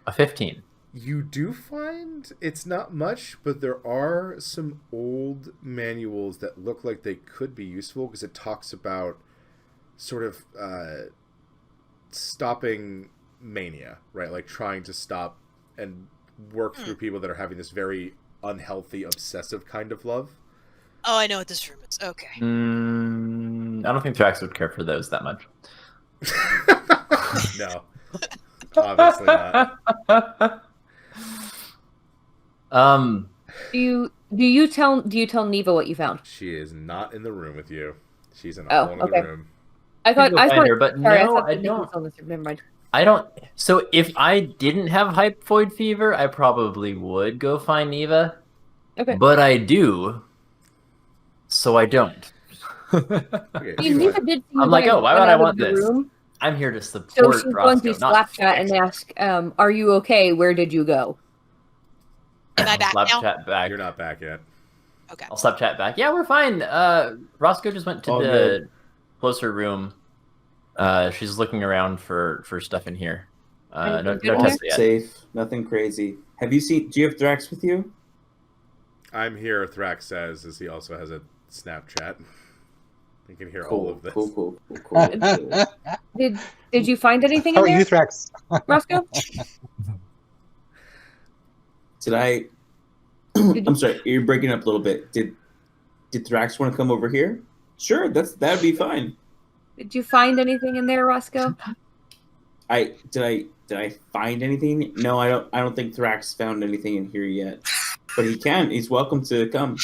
A 15. You do find it's not much, but there are some old manuals that look like they could be useful because it talks about sort of stopping mania, right? Like trying to stop and work through people that are having this very unhealthy, obsessive kind of love. Oh, I know what this room is. Okay. I don't think Thrax would care for those that much. No. Obviously not. Do you tell Neva what you found? She is not in the room with you. She's in a Oh, whole okay. other room. I thought her, but sorry, no, I thought I Nikki was don't. on this room. Never mind. I don't. So if I didn't have hypoid fever, I probably would go find Neva. Okay. But I do. So I don't. Okay, I mean, Neva did. I'm like, oh, why would I want this? Room, I'm here to so support she's going Roscoe, to not Slapchat and ask, "Are you okay? Where did you go?" Am I back now? Slapchat back. You're not back yet. Okay. I'll Slapchat back. Yeah, we're fine. Roscoe just went to All the good. closer room. She's looking around for stuff in here. No Anything good in Tessa yet. Safe, nothing crazy. Do you have Thrax with you? I'm here, Thrax says, as he also has a Snapchat. You can hear all Cool, of this. cool. Did you find anything How in are you, there, Thrax? Roscoe? Did I? I'm sorry, you're breaking up a little bit. Did Thrax want to come over here? Sure, that'd be fine. Did you find anything in there, Roscoe? Did I find anything? No, I don't think Thrax found anything in here yet. But he can. He's welcome to come.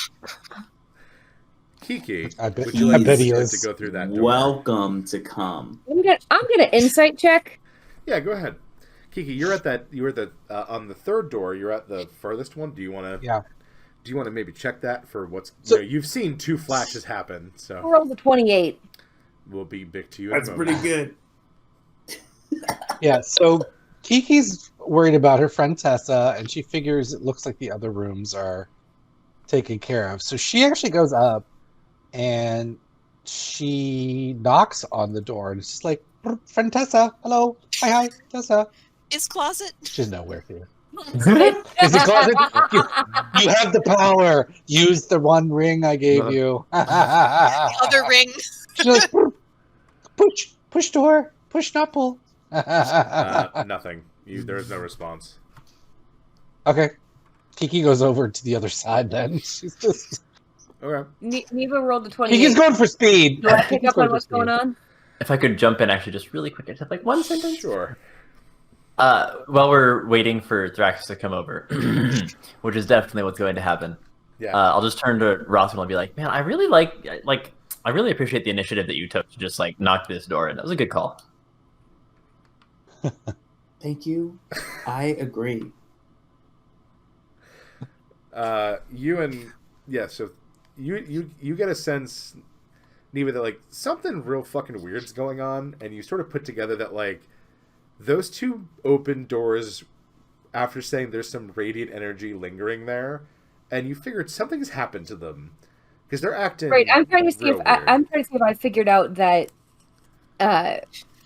Kiki, I bet- would you I like bet he to is. go through that door? Welcome to come. I'm gonna insight check. Yeah, go ahead. Kiki, you're at the on the third door. You're at the furthest one. Do you want to? Yeah. Do you want to maybe check that for what's? So- you've seen 2 flashes happen, so Roll the 28. we'll be big to you. That's in a pretty moment. good. Yeah, so Kiki's worried about her friend Tessa, and she figures it looks like the other rooms are taken care of. So she actually goes up and she knocks on the door, and it's just like, friend Tessa, hello, hi, Tessa. Is closet? She's nowhere here. Is the closet? You have the power. Use the one ring I gave you. Other ring. She's like, push door, push not pull. Nothing. There is no response. Okay. Kiki goes over to the other side then. She's just... Okay. Neva rolled a 28. Kiki's going for speed. Do I pick Kiki's up on for what's going speed. on? If I could jump in actually just really quick, I just have like one sentence. Sure. While we're waiting for Thrax to come over, which is definitely what's going to happen. Yeah. I'll just turn to Ross and I'll be like, man, I really I really appreciate the initiative that you took to just like knock this door in. That was a good call. Thank you. I agree. So you get a sense, Neva, that like something real fucking weird's going on, and you sort of put together that like those 2 open doors, after saying there's some radiant energy lingering there, and you figured something's happened to them because they're acting. Right, I'm trying to see real if weird. I'm trying to see if I figured out that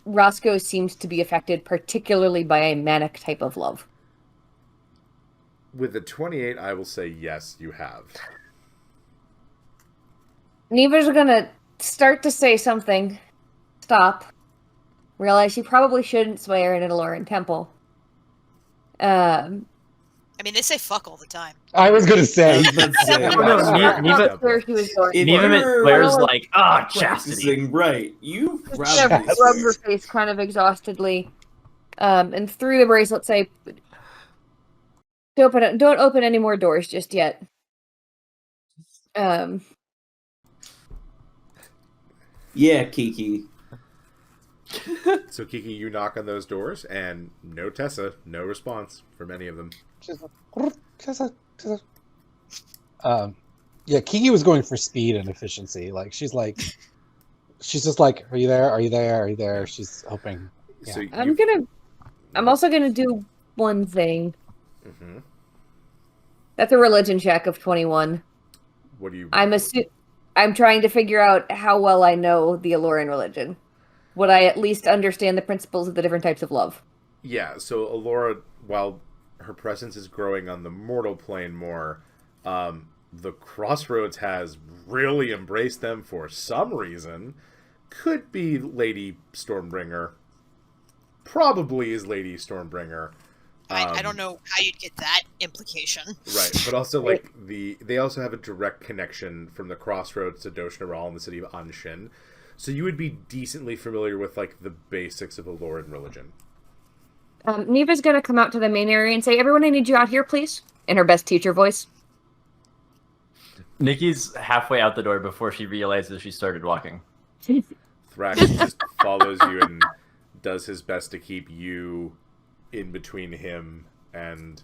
Roscoe seems to be affected particularly by a manic type of love. With the 28, I will say yes, you have. Neva's gonna start to say something. Stop. Realize she probably shouldn't swear in an Aloran temple. I mean, they say fuck all the time. I was going to say. Neva- Where she was going. If Neva you're swears like, chastity. practicing right, you Just probably rub her face kind of exhaustedly, and through the bracelet say, "Don't open any more doors just yet." Yeah, Kiki. So Kiki, you knock on those doors, and no Tessa, no response from any of them. She's like, Tessa. Yeah, Kiki was going for speed and efficiency. Like she's just like, are you there? Are you there? Are you there? She's hoping. Yeah. So I'm also gonna do one thing. Mm-hmm. That's a religion check of 21. What do you? I'm trying to figure out how well I know the Aloran religion. Would I at least understand the principles of the different types of love? Yeah, so Alora, while her presence is growing on the mortal plane more, the Crossroads has really embraced them for some reason. Could be Lady Stormbringer. Probably is Lady Stormbringer. I don't know how you'd get that implication. Right, but also like they also have a direct connection from the Crossroads to Dosharal in the city of Anshin. So you would be decently familiar with like the basics of Aloran religion. Neva's gonna come out to the main area and say, "Everyone, I need you out here, please," in her best teacher voice. Nikki's halfway out the door before she realizes she started walking. Thrax just follows you and does his best to keep you in between him and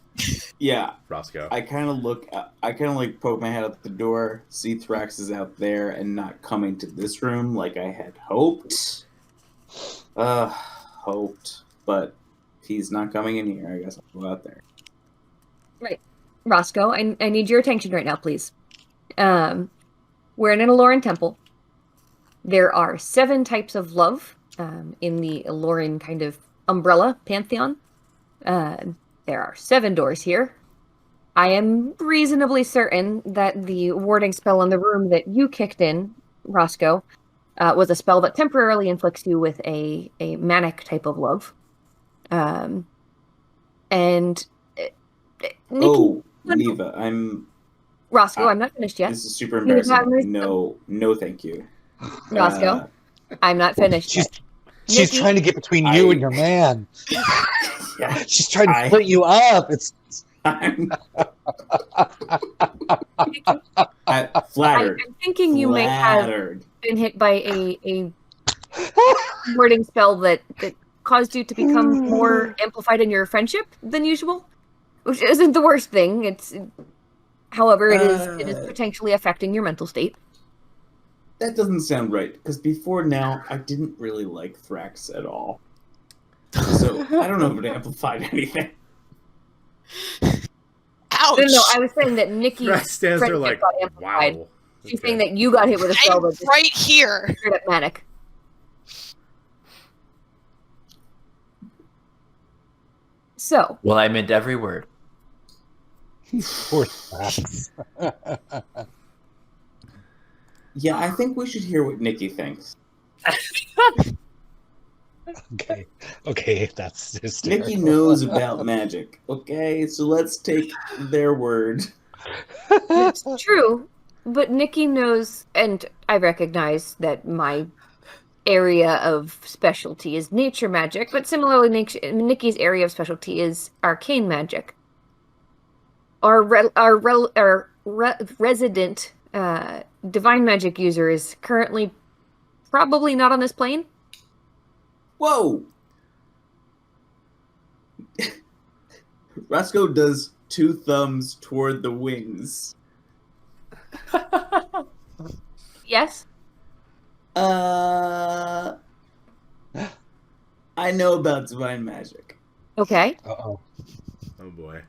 Roscoe. I kind of like poke my head out the door, see Thrax is out there and not coming to this room like I had hoped. But he's not coming in here. I guess I'll go out there. Right. Roscoe, I need your attention right now, please. We're in an Aloran temple. There are 7 types of love in the Aloran kind of umbrella pantheon. There are 7 doors here. I am reasonably certain that the warding spell on the room that you kicked in, Roscoe, was a spell that temporarily inflicts you with a manic type of love. And Nikki, Neva, Roscoe, I'm not finished yet. This is super embarrassing. Neva, No, thank you. Roscoe, I'm not finished yet. She's Nikki? trying to get between you and your man. Yeah, She's trying to I- split you up. It's I'm I'm flattered. thinking you may have Flattered. been hit by a wording spell that caused you to become more amplified in your friendship than usual, which isn't the worst thing. However, it is potentially affecting your mental state. That doesn't sound right, because before now, I didn't really like Thrax at all. So, I don't know if it amplified anything. Ouch! No, I was saying that Nikki's Thrax stands there friendship like, got amplified. wow. She's Okay. saying that you got hit with a spell I'm that just right here. straight up manic. So, Well, I meant every word. poor facts. Yeah, I think we should hear what Nikki thinks. Okay, that's hysterical. Nikki knows about magic, okay? So let's take their word. it's true, but Nikki knows, and I recognize that my area of specialty is nature magic, but similarly, Nikki's area of specialty is arcane magic. Our resident divine magic user is currently probably not on this plane. Whoa! Roscoe does 2 thumbs toward the wings. Yes? I know about divine magic. Okay. Uh-oh. Oh boy.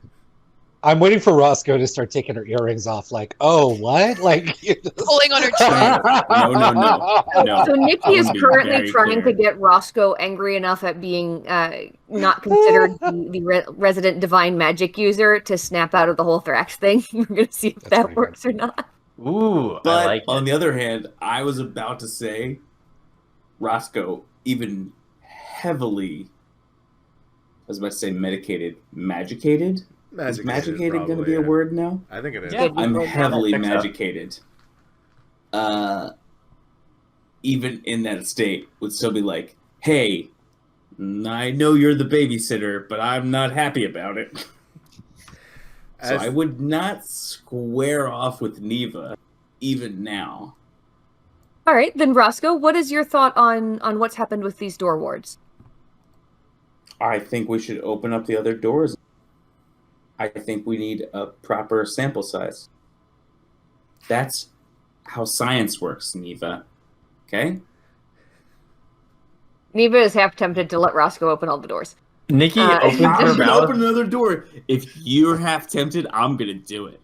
I'm waiting for Roscoe to start taking her earrings off. Like, oh, what? Like, Pulling on her chin. No. So Nikki I is wanna be currently very trying clear. to get Roscoe angry enough at being not considered the resident divine magic user to snap out of the whole Thrax thing. We're going to see if That's that pretty works or not. Ooh, But I like on it. the other hand, I was about to say Roscoe even heavily, I was about to say medicated, magicated? Is magicated going to probably, be a yeah. word now? I think it is. Yeah. I'm Well, heavily I think so. magicated. Even in that state, would still be like, hey, I know you're the babysitter, but I'm not happy about it. So As- I would not square off with Neva, even now. All right, then Roscoe, what is your thought on what's happened with these door wards? I think we should open up the other doors. I think we need a proper sample size. That's how science works, Neva. Okay? Neva is half tempted to let Roscoe open all the doors. Nikki opens I'm her gonna mouth. open another door. If you're half tempted, I'm gonna do it.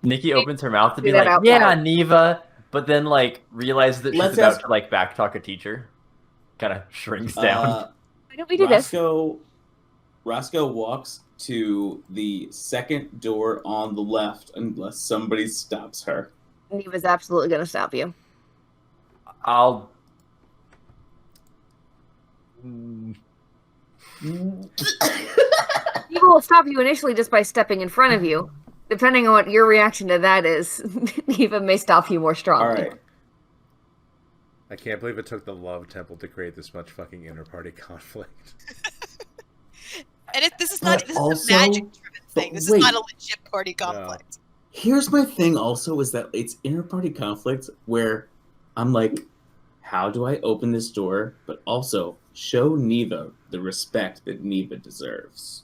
Nikki opens her mouth to Do be that like, out "Yeah, loud." Neva," but then like realizes that she's Let's about ask- to like backtalk a teacher. Kind of shrinks down. Why don't we do this? Roscoe walks to the second door on the left unless somebody stops her. Neva's absolutely going to stop you. I'll. Neva will stop you initially just by stepping in front of you. Depending on what your reaction to that is, Neva may stop you more strongly. All right. I can't believe it took the Love Temple to create this much fucking inter-party conflict. And this is But not this also- is a magic-driven thing. This wait. is not a legit party conflict. Here's my thing also is that it's inter-party conflict where I'm like, how do I open this door? But also show Neva the respect that Neva deserves.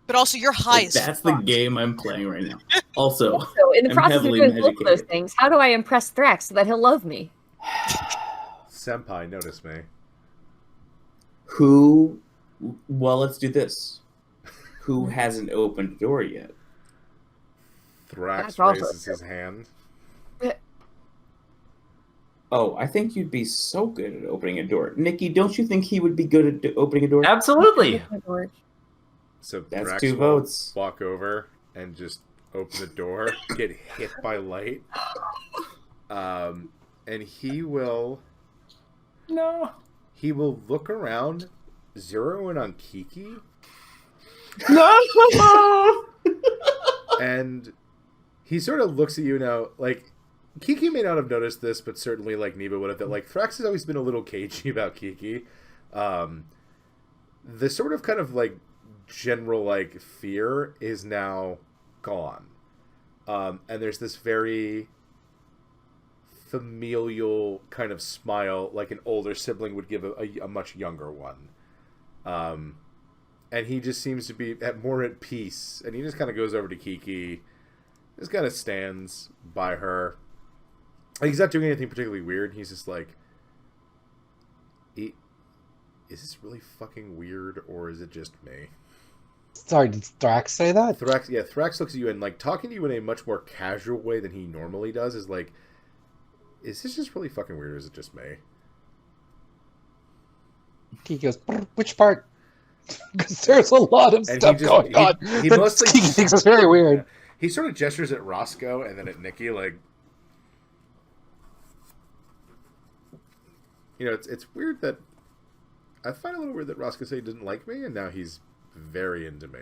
But also, you're high Like, as that's the fuck. game I'm playing right now. Also, So, in the I'm process of heavily doing both of those medicated. things, how do I impress Thrax so that he'll love me? Senpai, notice me. who? Well, let's do this. Who hasn't opened a door yet? Thrax That's also raises his hand. Oh, I think you'd be so good at opening a door. Nikki, don't you think he would be good at opening a door? Absolutely. So That's Thrax 2 will votes. walk over and just open the door, get hit by light. And he will look around, zero in on Kiki, No. and he sort of looks at you now, like, Kiki may not have noticed this, but certainly like Neva would have. That like Thrax has always been a little cagey about Kiki. The sort of kind of like general like fear is now gone, and there's this very familial kind of smile, like an older sibling would give a much younger one. And he just seems to be more at peace, and he just kind of goes over to Kiki, just kind of stands by her. Like, he's not doing anything particularly weird. He's just like, is this really fucking weird, or is it just me? Sorry, did Thrax say that? Thrax looks at you and, like, talking to you in a much more casual way than he normally does is like, is this just really fucking weird, or is it just me? He goes, which part? Because there's a lot of stuff going on. He But mostly Kiki thinks it's very weird. Yeah. He sort of gestures at Roscoe and then at Nikki, like, you know, it's weird that I find it a little weird that Roscoe said he didn't like me, and now he's very into me.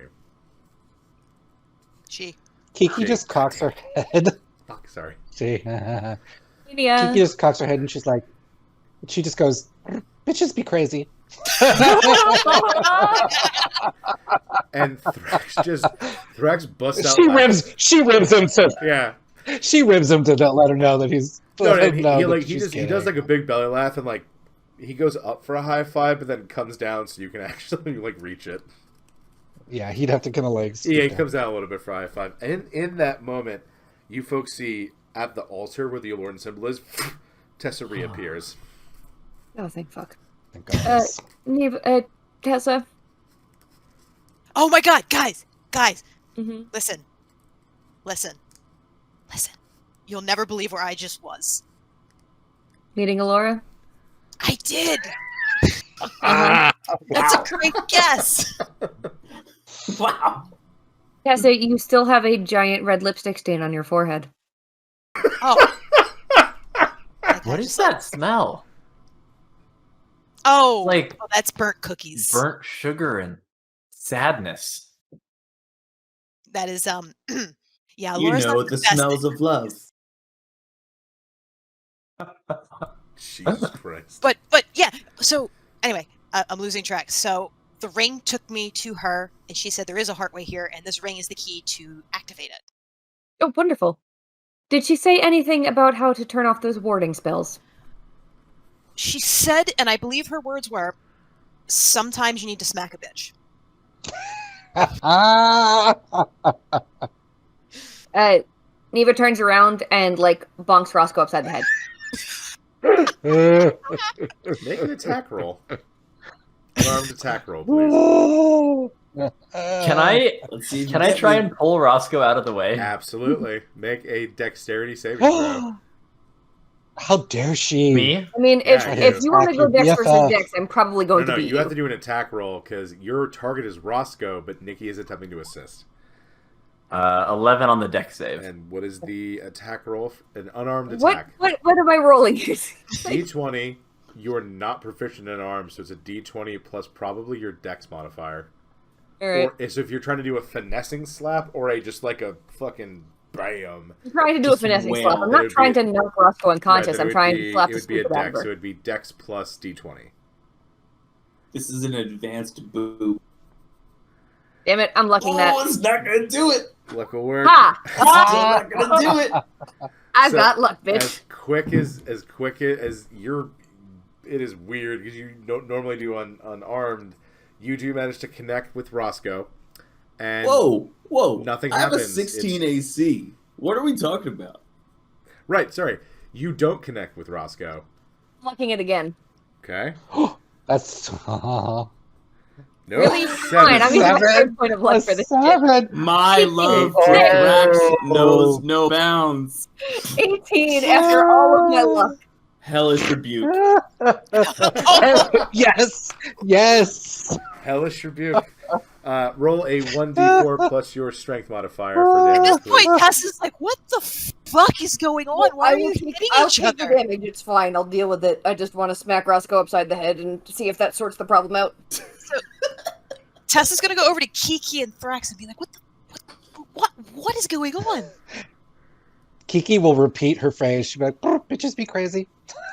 Kiki just cocks her head. Fuck, sorry. Kiki Yeah. just cocks her head and she's like, she just goes, bitches be crazy. And Thrax busts out. She ribs him to. Yeah. She ribs him to let her know that he's. No, and he does like a big belly laugh, and like he goes up for a high five, but then comes down so you can actually like reach it. Yeah, he'd have to kind of like. Yeah, he comes down a little bit for a high five, and in that moment, you folks see at the altar where the Alluran symbol is, Tessa reappears. Oh, thank fuck. Thank goodness. Neva, Tessa. Oh my god, guys! Mm-hmm. Listen. You'll never believe where I just was. Meeting Allura? I did! That's a great guess! Wow. Tessa, you still have a giant red lipstick stain on your forehead. Oh. What is that smell? Oh, Like that's burnt cookies. burnt sugar and sadness. That is, yeah, You Laura's know not the best. smells of love. Jesus Christ. But yeah, so anyway, I'm losing track. So the ring took me to her, and she said there is a heartway here, and this ring is the key to activate it. Oh, wonderful. Did she say anything about how to turn off those warding spells? She said, and I believe her words were, sometimes you need to smack a bitch. Neva turns around and, like, bonks Roscoe upside the head. Make an attack roll. Unarmed attack roll, please. Can I try and pull Roscoe out of the way? Absolutely. Make a dexterity saving throw. How dare she? Me? I mean, Yeah, if you want to go attack Dex your versus BFF. Dex, I'm probably going No, to beat you have to do an attack roll because your target is Roscoe, but Nikki is attempting to assist. 11 on the deck save. And what is the attack roll? An unarmed What attack. what am I rolling? D20. You're not proficient in arms, so it's a D20 plus probably your Dex modifier. All right. Or so if you're trying to do a finessing slap or a just like a fucking bam. I'm trying to do a Just finessing wail. slap. I'm It not would trying be- to knock Roscoe unconscious. Right, I'm trying to slap it the would be a stupid out of Dex, so her. it would be Dex plus D20. This is an advanced boo. Damn it, I'm lucking that. Oh, it's not gonna do it. Luck will work. Ha! It's not gonna do it. I've So, got luck, bitch. As quick as you're, it is weird because you don't normally do unarmed. You do manage to connect with Roscoe, and Whoa! Nothing I have a happens. 16 AC. What are we talking about? right, sorry, you don't connect with Roscoe. Lucking it again. Okay, That's no, Really? 7. Fine, I'm using my Seven. third point of luck for this shit. 7. My love Oh. for Drax knows no bounds. 18 after all of my luck. Hellish rebuke. Yes. Hellish rebuke. Roll a 1d4 plus your strength modifier for At damage. this please. point, Tessa's like, what the fuck is going on? Why are you hitting I'll each take the other? damage. It's fine. I'll deal with it. I just want to smack Roscoe upside the head and see if that sorts the problem out. Tessa's gonna go over to Kiki and Thrax and be like, what is going on? Kiki will repeat her phrase. She'll be like, bitches be crazy.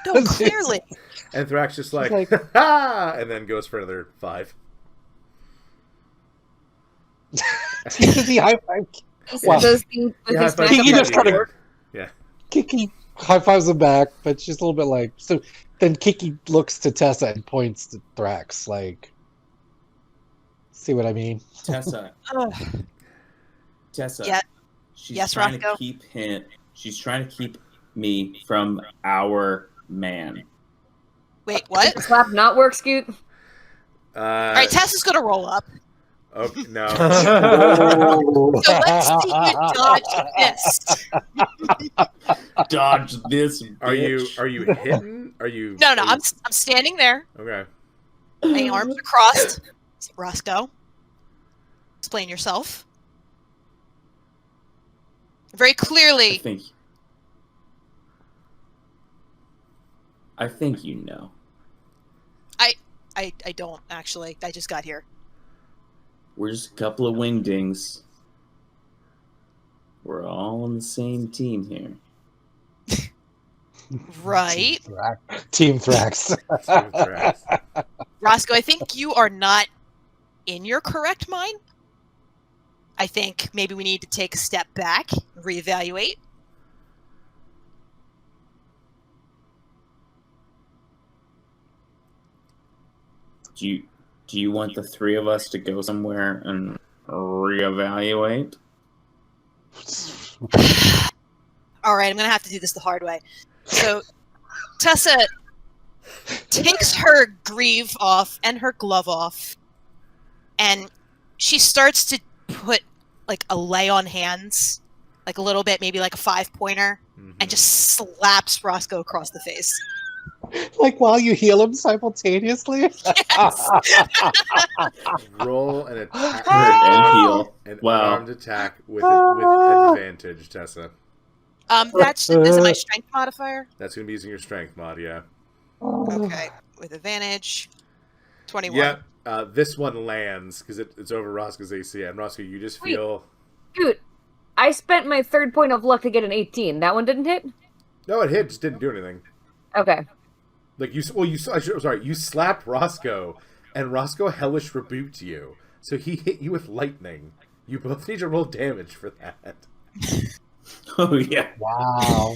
No, clearly. And Thrax just like, like- ha! And then goes for another 5. Kiki high five. Wow. Those things, Yeah, those high five things Kiki smack just up kinda- before. Yeah. Kiki high fives him back, but she's a little bit like, so then Kiki looks to Tessa and points to Thrax, like, see what I mean? Tessa. Ugh. Tessa. Yeah. She's Yes, trying Roscoe? to keep him. She's trying to keep me from our man. Wait, what? Does slap not work, Scoot? All right, Tessa's gonna roll up. Okay, no. So let's see you dodge this. Dodge this. Are you bitch. hitting? Are you? No, are you- I'm standing there. Okay. My arms are crossed. Roscoe, explain yourself. Very I clearly. think you know. I don't actually. I just got here. We're just a couple of wingdings. We're all on the same team here. Right. Team Thrax. Thrax. Roscoe, I think you are not in your correct mind. I think maybe we need to take a step back, reevaluate. Do you want the 3 of us to go somewhere and reevaluate? All right, I'm going to have to do this the hard way. So, Tessa takes her greave off and her glove off, and she starts to put like a lay on hands, like a little bit, maybe like a 5-pointer, and just slaps Roscoe across the face. Like while you heal him simultaneously? Roll an attack. And heal. An Wow. armed attack with advantage, Tessa. That's is it my strength modifier? That's going to be using your strength mod, yeah. Okay, with advantage. 21. Yep. This one lands because it's over Roscoe's AC. And Roscoe, you just Wait. feel... Dude, I spent my 3rd point of luck to get an 18. That one didn't hit? No, it hit. Just didn't do anything. Okay. Like, you slapped Roscoe, and Roscoe hellish rebuked you. So he hit you with lightning. You both need to roll damage for that. Oh, yeah. Wow.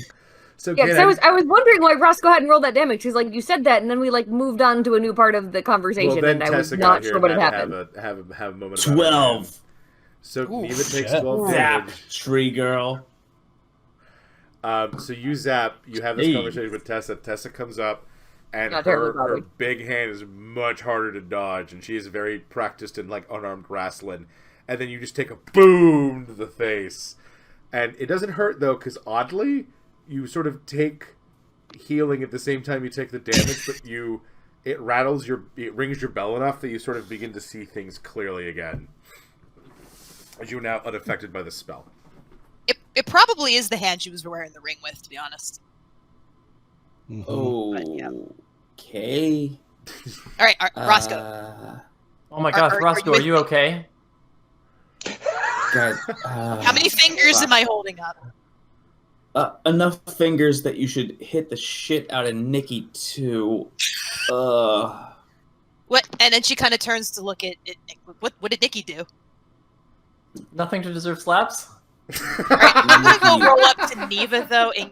So Yeah, again, because I was wondering why Roscoe hadn't rolled that damage. He's like, you said that, and then we like moved on to a new part of the conversation, well, then and I was Tessa not got here sure what and had had happened. to have a moment about it. 12. So Ooh, Neva takes shit. 12 Zap, damage. tree girl. So you zap. You have this Hey. conversation with Tessa. Tessa comes up, and Not terribly her bothered. big hand is much harder to dodge, and she is very practiced in like unarmed wrestling. And then you just take a boom to the face, and it doesn't hurt though, because oddly, you sort of take healing at the same time you take the damage, but it rings your bell enough that you sort of begin to see things clearly again, as you are now unaffected by the spell. It probably is the hand she was wearing the ring with, to be honest. Okay. All right, Roscoe. Oh my gosh, are you Roscoe, are with you me? okay? God, How many fingers am I holding up? enough fingers that you should hit the shit out of Nikki too. What? And then she kind of turns to look at what did Nikki do? Nothing to deserve slaps? All right, I'm gonna go roll up to Neva though and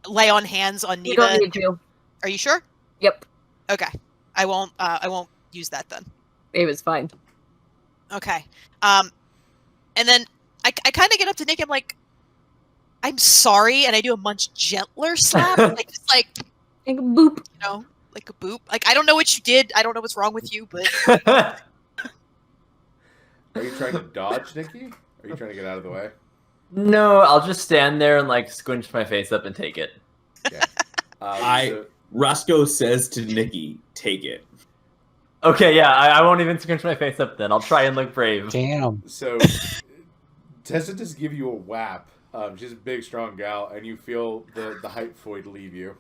lay on hands on You Neva. don't need to. Are you sure? Yep. Okay, I won't use that then. It was fine. Okay. And then I kind of get up to Nick. I'm like, I'm sorry, and I do a much gentler slap, like just like Like, boop. like a boop. Like I don't know what you did. I don't know what's wrong with you, but Are you trying to dodge, Nikki? Are you trying to get out of the way? No, I'll just stand there and like squinch my face up and take it. Okay. So- Roscoe says to Nikki, "Take it." Okay, yeah, I won't even squinch my face up then. I'll try and look brave. Damn. So, Tessa just give you a whap. She's a big, strong gal, and you feel the height void leave you.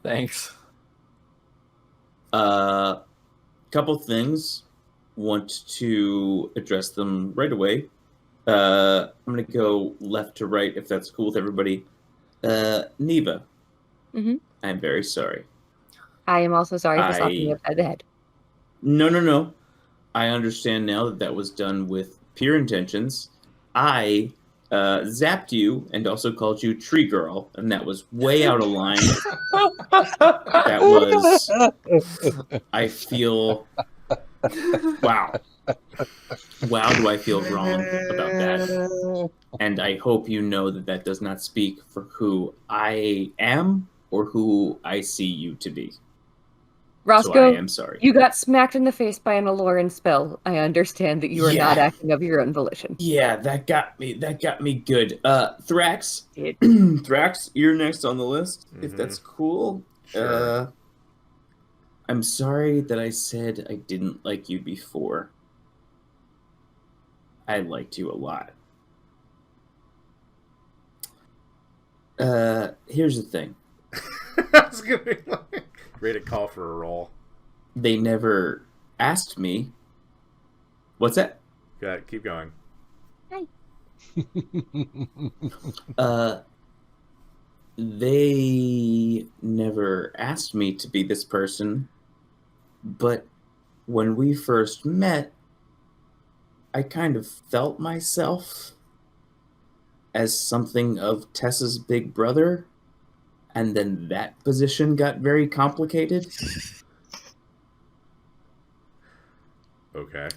Thanks. Couple things. Want to address them right away. I'm gonna go left to right if that's cool with everybody. Neva, Mhm. I'm very sorry. I am also sorry for slapping you upside the head. No. I understand now that was done with pure intentions. I zapped you and also called you Tree Girl, and that was way out of line. That was. I feel. Wow. Wow, do I feel wrong about that. And I hope you know that that does not speak for who I am or who I see you to be. Roscoe, So I am sorry. you got smacked in the face by an Aloran spell. I understand that you are not acting of your own volition. Yeah, that got me good. Thrax. Thrax, you're next on the list, if that's cool. Sure. I'm sorry that I said I didn't like you before. I liked you a lot. Here's the thing. I was gonna be like, ready to call for a roll. They never asked me. What's that? Got it. Keep going. They never asked me to be this person, but when we first met, I kind of felt myself as something of Tessa's big brother, and then that position got very complicated. Okay.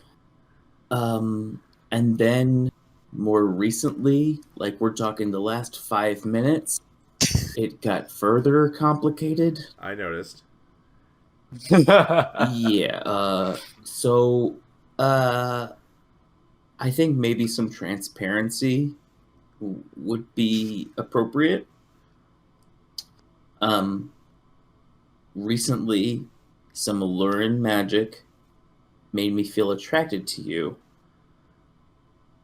And then more recently, like we're talking the last 5 minutes, it got further complicated. I noticed. Yeah. So I think maybe some transparency would be appropriate. Recently, some Allurin magic made me feel attracted to you.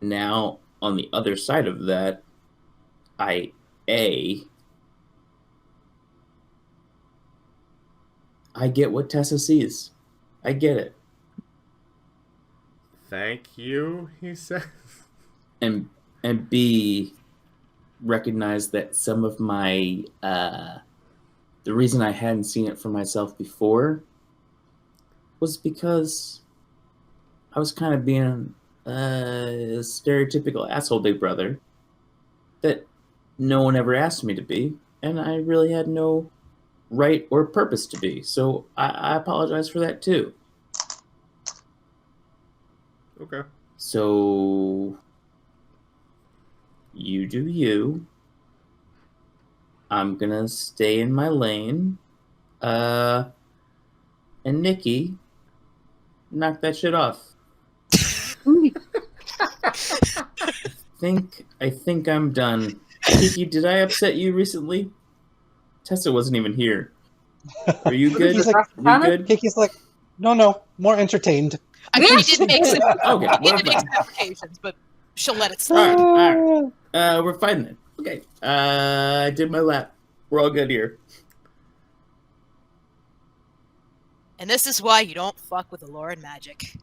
Now, on the other side of that, I get what Tessa sees. I get it. Thank you, he says. And B, recognize that some of my the reason I hadn't seen it for myself before was because I was kind of being a stereotypical asshole big brother that no one ever asked me to be, and I really had no right or purpose to be. So I apologize for that too. Okay. So you do you. I'm gonna stay in my lane. And Nikki, knock that shit off. I think I'm done. Kiki, did I upset you recently? Tessa wasn't even here. Are you good? Kiki's like, you good? Kiki's like, no, more entertained. I think she did make some, Okay, she we're did make fine. some applications, but she'll let it slide. All right. We're fine then. Okay. I did my lap. We're all good here. And this is why you don't fuck with Allurin magic.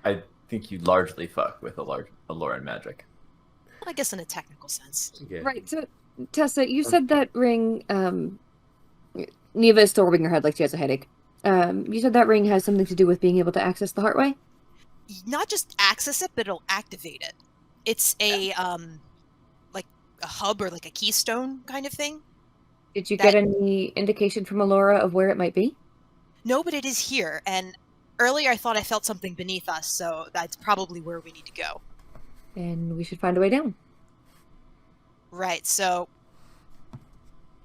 I think you largely fuck with Allurin magic. Well, I guess in a technical sense. Yeah. Right. So, Tessa, you said that ring. Neva is still rubbing her head like she has a headache. You said that ring has something to do with being able to access the Heartway? Not just access it, but it'll activate it. It's a like a hub or like a keystone kind of thing. Did you get any indication from Allura of where it might be? No, but it is here. And earlier I thought I felt something beneath us, so that's probably where we need to go. And we should find a way down. Right, so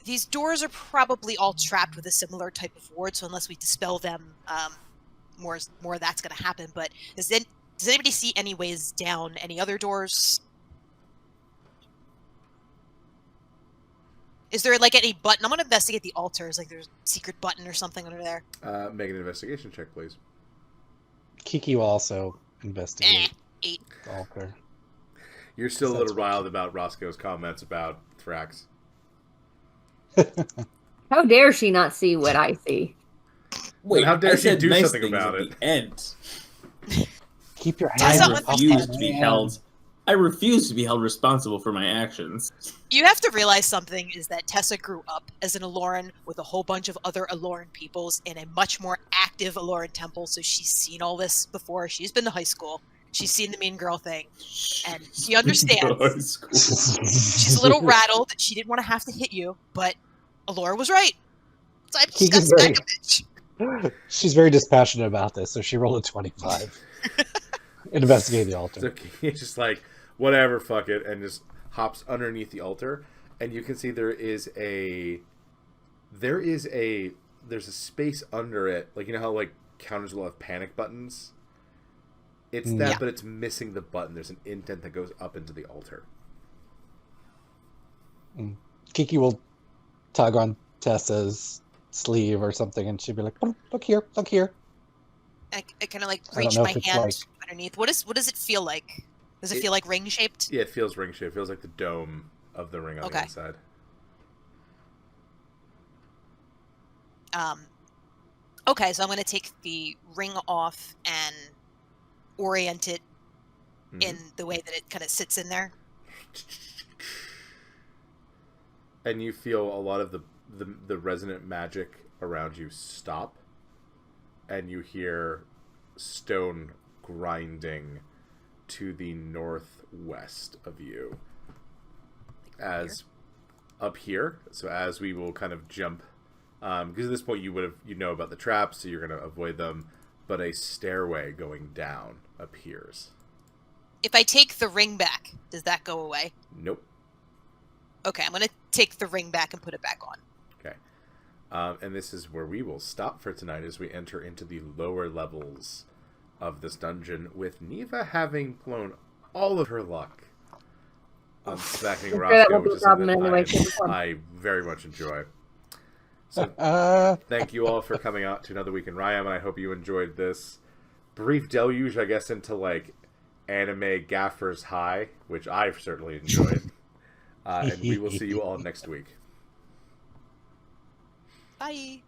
these doors are probably all trapped with a similar type of ward, so unless we dispel them, more of that's going to happen. But does anybody see any ways down any other doors? Is there like any button? I'm going to investigate the altars, like there's a secret button or something under there. Make an investigation check, please. Kiki will also investigate 8. the altar. You're still a That's little riled about Roscoe's comments about Thrax. How dare she not see what I see? Wait, how dare I she said do nice something things about at it? the end. Keep your Tessa, hands I off refuse my to be man. held I refuse to be held responsible for my actions. You have to realize something is that Tessa grew up as an Aloran with a whole bunch of other Aloran peoples in a much more active Aloran temple, so she's seen all this before. She's been to high school. She's seen the mean girl thing, and she understands. She's a little rattled that she didn't want to have to hit you, but Alora was right. So I just got Kiki's smack a bitch. She's very dispassionate about this, so she rolled a 25. Investigating the altar. So he's just like, whatever, fuck it, and just hops underneath the altar, and you can see there's a space under it, like, you know how like counters will have panic buttons. It's that, Yeah. but it's missing the button. There's an indent that goes up into the altar. Kiki will tug on Tessa's sleeve or something, and she'll be like, "Oh, look here, look here." I kind of like I don't reach know my if it's hand like- underneath. What does it feel like? Does it feel like ring shaped? Yeah, it feels ring shaped. It feels like the dome of the ring on the Okay. inside. Okay, so I'm going to take the ring off and orient it in the way that it kind of sits in there. And you feel a lot of the resonant magic around you stop, and you hear stone grinding to the northwest of you. As up here, so as we will kind of jump, because at this point you know about the traps, so you're going to avoid them, but a stairway going down appears. If I take the ring back, does that go away? Nope. Okay, I'm going to take the ring back and put it back on. Okay. And this is where we will stop for tonight as we enter into the lower levels of this dungeon, with Neva having blown all of her luck on smacking I'm sure that Roscoe, won't be which a is problem something anyway, that shape, or form. I very much enjoy. So thank you all for coming out to another week in Ryam, and I hope you enjoyed this brief deluge, I guess, into like anime Gaffers High, which I've certainly enjoyed. And we will see you all next week. Bye.